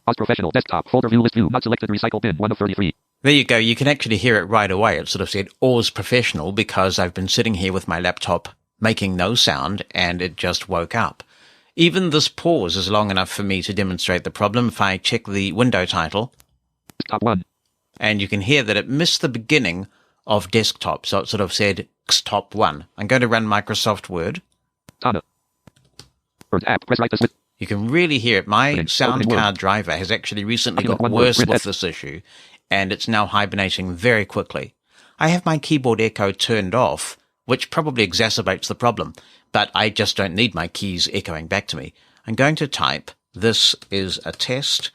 Oz Professional Desktop Folder View List View Not Selected Recycle Bin 1 of 33. There you go. You can actually hear it right away. It sort of said Oz Professional because I've been sitting here with my laptop making no sound and it just woke up. Even this pause is long enough for me to demonstrate the problem. If I check the window title, Top 1, and you can hear that it missed the beginning of desktop, so it sort of said Top 1. I'm going to run Microsoft Word. Tana. Word app. Press right to switch. You can really hear it. My Opening sound Word. card driver has actually recently got One worse word. with this issue, and it's now hibernating very quickly. I have my keyboard echo turned off, which probably exacerbates the problem, but I just don't need my keys echoing back to me. I'm going to type, this is a test,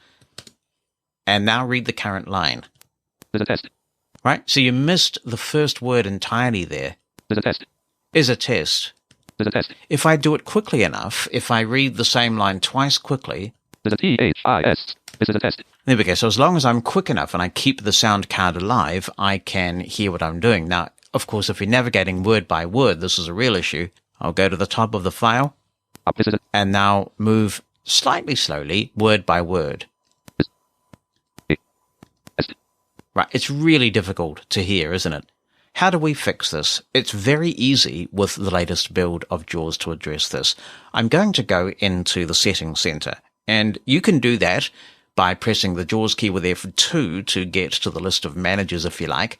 and now read the current line. Is a test. Right? So you missed the first word entirely there. Is a test. Is a test. Is a test. If I do it quickly enough, if I read the same line twice quickly, Is a THIS. This is a test. there we go. So as long as I'm quick enough and I keep the sound card alive, I can hear what I'm doing. Now, of course, if you're navigating word by word, this is a real issue. I'll go to the top of the file Up. This is a and now move slightly slowly, word by word. test. Right, it's really difficult to hear, isn't it? How do we fix this? It's very easy with the latest build of JAWS to address this. I'm going to go into the Settings Center, and you can do that by pressing the JAWS key with F2 to get to the list of managers if you like.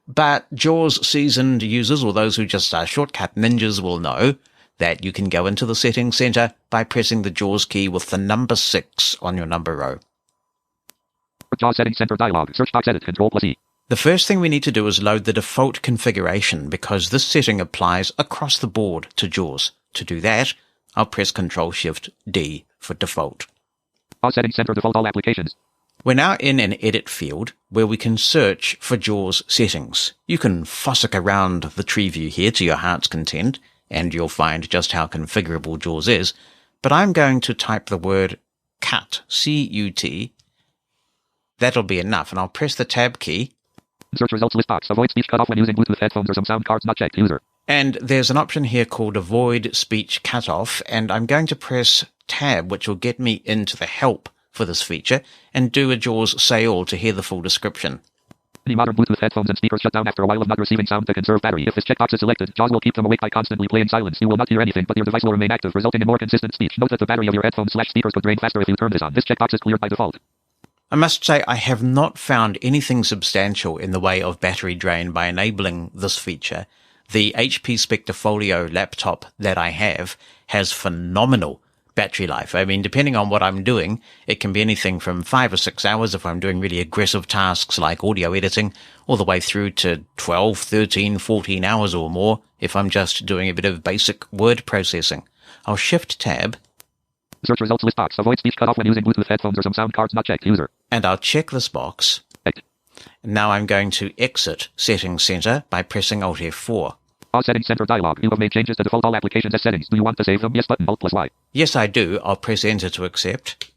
But JAWS seasoned users, or those who just are shortcut ninjas, will know that you can go into the Settings Center by pressing the JAWS key with the number 6 on your number row. JAWS Settings Center dialog. Search box edit. Control+E. The first thing we need to do is load the default configuration because this setting applies across the board to JAWS. To do that, I'll press Ctrl-Shift-D for default. JAWS Settings Center default all applications. We're now in an edit field where we can search for JAWS settings. You can fossick around the tree view here to your heart's content, and you'll find just how configurable JAWS is, but I'm going to type the word cut, C-U-T, That'll be enough, and I'll press the tab key. Search results list box. Avoid speech cutoff when using Bluetooth headphones or some sound cards not checked. User. And there's an option here called Avoid Speech Cutoff, and I'm going to press tab, which will get me into the help for this feature, and do a JAWS Say All to hear the full description. Any modern Bluetooth headphones and speakers shut down after a while of not receiving sound to conserve battery. If this checkbox is selected, JAWS will keep them awake by constantly playing silence. You will not hear anything, but your device will remain active, resulting in more consistent speech. Note that the battery of your headphones/speakers could drain faster if you turn this on. This checkbox is cleared by default. I must say I have not found anything substantial in the way of battery drain by enabling this feature. The HP Spectre Folio laptop that I have has phenomenal battery life. I mean, depending on what I'm doing, it can be anything from 5 or 6 hours if I'm doing really aggressive tasks like audio editing, all the way through to 12, 13, 14 hours or more if I'm just doing a bit of basic word processing. I'll shift tab. Search results list box. Avoid speech cutoff when using Bluetooth headphones or some sound cards not checked. User. And I'll check this box. Now I'm going to exit Settings Center by pressing Alt F4. All settings center dialog. You have made changes to default all applications as settings. Do you want to save them? Yes button. Alt plus Y. Yes, I do. I'll press Enter to accept.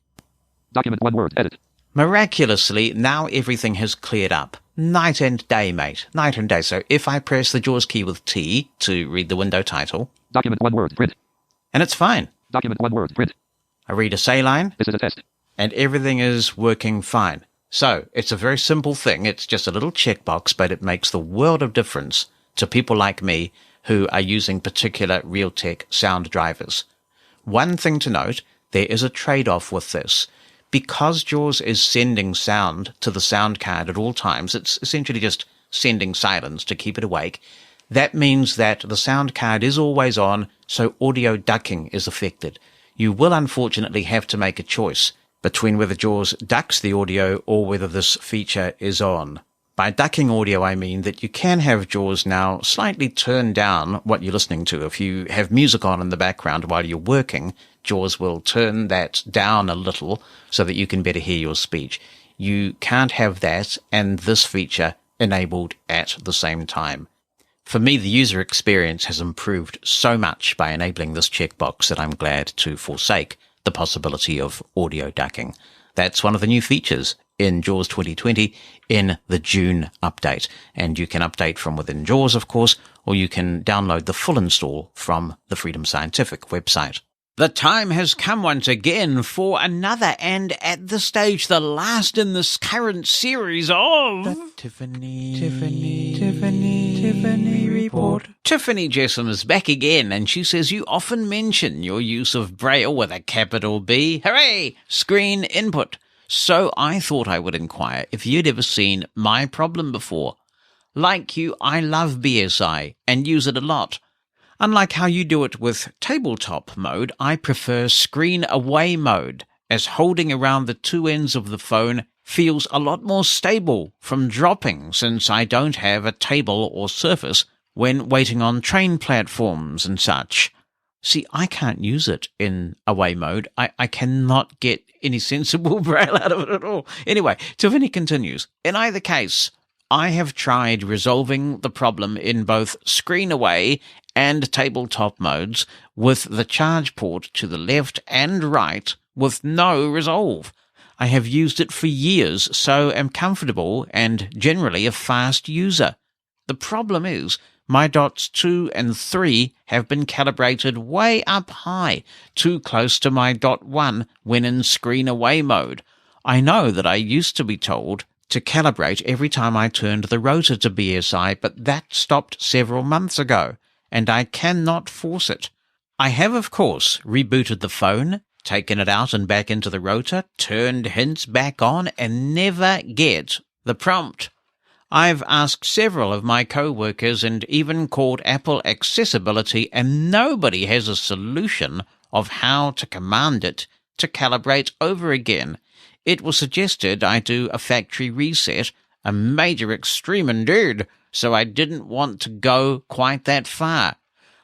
Document 1 word. Edit. Miraculously, now everything has cleared up. Night and day, mate. Night and day. So if I press the JAWS key with T to read the window title. Document 1 word. Print. And it's fine. Document 1 word. Print. I read a say line. This is a test. And everything is working fine. So it's a very simple thing. It's just a little checkbox, but it makes the world of difference to people like me who are using particular Realtek sound drivers. One thing to note, there is a trade-off with this. Because JAWS is sending sound to the sound card at all times, it's essentially just sending silence to keep it awake. That means that the sound card is always on, so audio ducking is affected. You will unfortunately have to make a choice between whether JAWS ducks the audio or whether this feature is on. By ducking audio, I mean that you can have JAWS now slightly turn down what you're listening to. If you have music on in the background while you're working, JAWS will turn that down a little so that you can better hear your speech. You can't have that and this feature enabled at the same time. For me, the user experience has improved so much by enabling this checkbox that I'm glad to forsake the possibility of audio ducking. That's one of the new features in JAWS 2020 in the June update. And you can update from within JAWS, of course, or you can download the full install from the Freedom Scientific website. The time has come once again for another, and at this stage, the last in this current series of... The Tiffany Report. Tiffany Jessam is back again, and she says you often mention your use of Braille with a capital B. Hooray! Screen input. So I thought I would inquire if you'd ever seen my problem before. Like you, I love BSI and use it a lot. Unlike how you do it with tabletop mode, I prefer screen away mode, as holding around the two ends of the phone feels a lot more stable from dropping since I don't have a table or surface when waiting on train platforms and such. See, I can't use it in away mode. I cannot get any sensible Braille out of it at all. Anyway, Tiffany continues. In either case, I have tried resolving the problem in both screen away and tabletop modes with the charge port to the left and right with no resolve. I have used it for years, so am comfortable and generally a fast user. The problem is, my dots 2 and 3 have been calibrated way up high, too close to my dot 1 when in screen away mode. I know that I used to be told to calibrate every time I turned the rotor to BSI, but that stopped several months ago, and I cannot force it. I have, of course, rebooted the phone, taken it out and back into the rotor, turned hints back on, and never get the prompt. I've asked several of my co-workers and even called Apple Accessibility, and nobody has a solution of how to command it to calibrate over again. It was suggested I do a factory reset, a major extreme indeed, so I didn't want to go quite that far.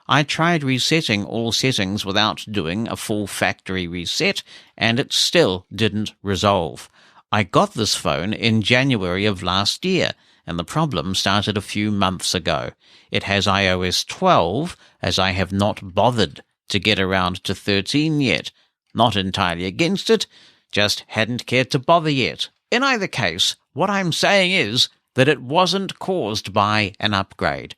I tried resetting all settings without doing a full factory reset, and it still didn't resolve. I got this phone in January of last year, and the problem started a few months ago. It has iOS 12, as I have not bothered to get around to 13 yet. Not entirely against it, just hadn't cared to bother yet. In either case, what I'm saying is that it wasn't caused by an upgrade.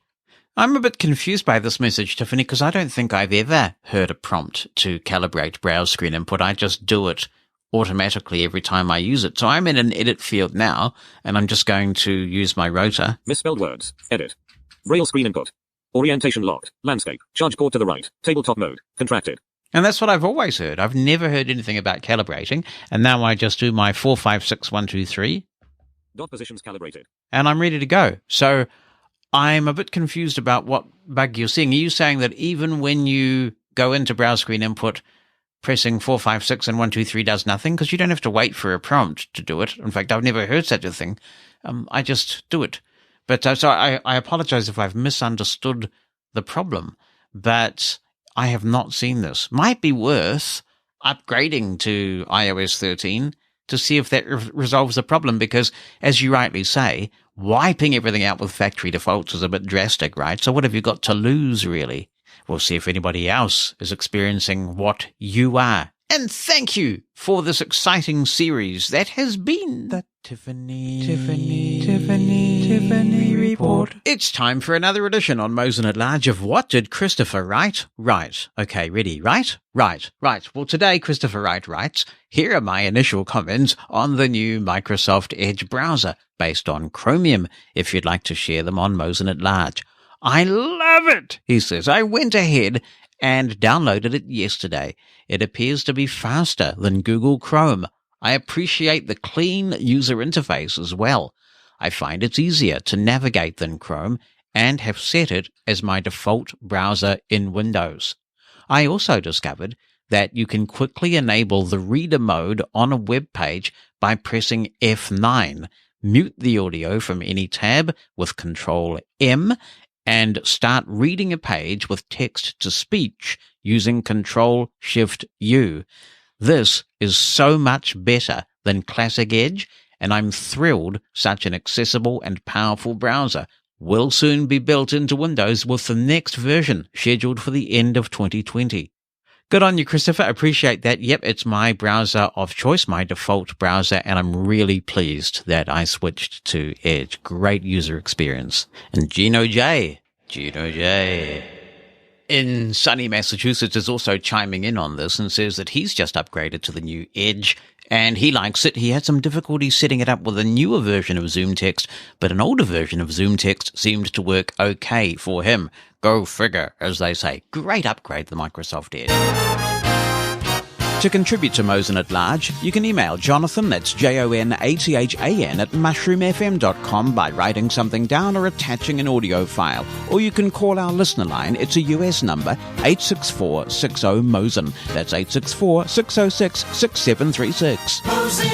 I'm a bit confused by this message, Tiffany, because I don't think I've ever heard a prompt to calibrate browse screen input. I just do it automatically every time I use it. So I'm in an edit field now, and I'm just going to use my rotor. Misspelled words. Edit. Braille screen input. Orientation locked. Landscape. Charge port to the right. Tabletop mode. Contracted. And that's what I've always heard. I've never heard anything about calibrating. And now I just do my 4, 5, 6, 1, 2, 3. Dot positions calibrated. And I'm ready to go. So I'm a bit confused about what bug you're seeing. Are you saying that even when you go into browse screen input, pressing 4, 5, 6 and 1, 2, 3 does nothing? Because you don't have to wait for a prompt to do it. In fact, I've never heard such a thing. I just do it. But so I apologize if I've misunderstood the problem. But I have not seen this. Might be worth upgrading to iOS 13 to see if that resolves the problem, because, as you rightly say, wiping everything out with factory defaults is a bit drastic, right? So what have you got to lose, really? We'll see if anybody else is experiencing what you are. And thank you for this exciting series that has been the Tiffany Report. It's time for another edition on Mosen At Large of What Did Christopher Write? Right. Okay, ready? Right. Well, today Christopher Wright writes, here are my initial comments on the new Microsoft Edge browser based on Chromium, if you'd like to share them on Mosen At Large. I love it, he says. I went ahead and downloaded it yesterday. It appears to be faster than Google Chrome. I appreciate the clean user interface as well. I find it's easier to navigate than Chrome and have set it as my default browser in Windows. I also discovered that you can quickly enable the reader mode on a web page by pressing F9, mute the audio from any tab with Control M, and start reading a page with text-to-speech using Control-Shift-U. This is so much better than Classic Edge, and I'm thrilled such an accessible and powerful browser will soon be built into Windows with the next version scheduled for the end of 2020. Good on you, Christopher. Appreciate that. Yep, it's my browser of choice, my default browser, and I'm really pleased that I switched to Edge. Great user experience. And Gino J. in sunny Massachusetts is also chiming in on this and says that he's just upgraded to the new Edge and he likes it. He had some difficulty setting it up with a newer version of Zoom Text, but an older version of Zoom Text seemed to work okay for him. Go figure, as they say. Great upgrade, the Microsoft Edge. To contribute to Mosen At Large, you can email Jonathan, that's JONATHAN, at mushroomfm.com by writing something down or attaching an audio file. Or you can call our listener line. It's a US number, 864-60-MOSEN. That's 864-606-6736. Mosen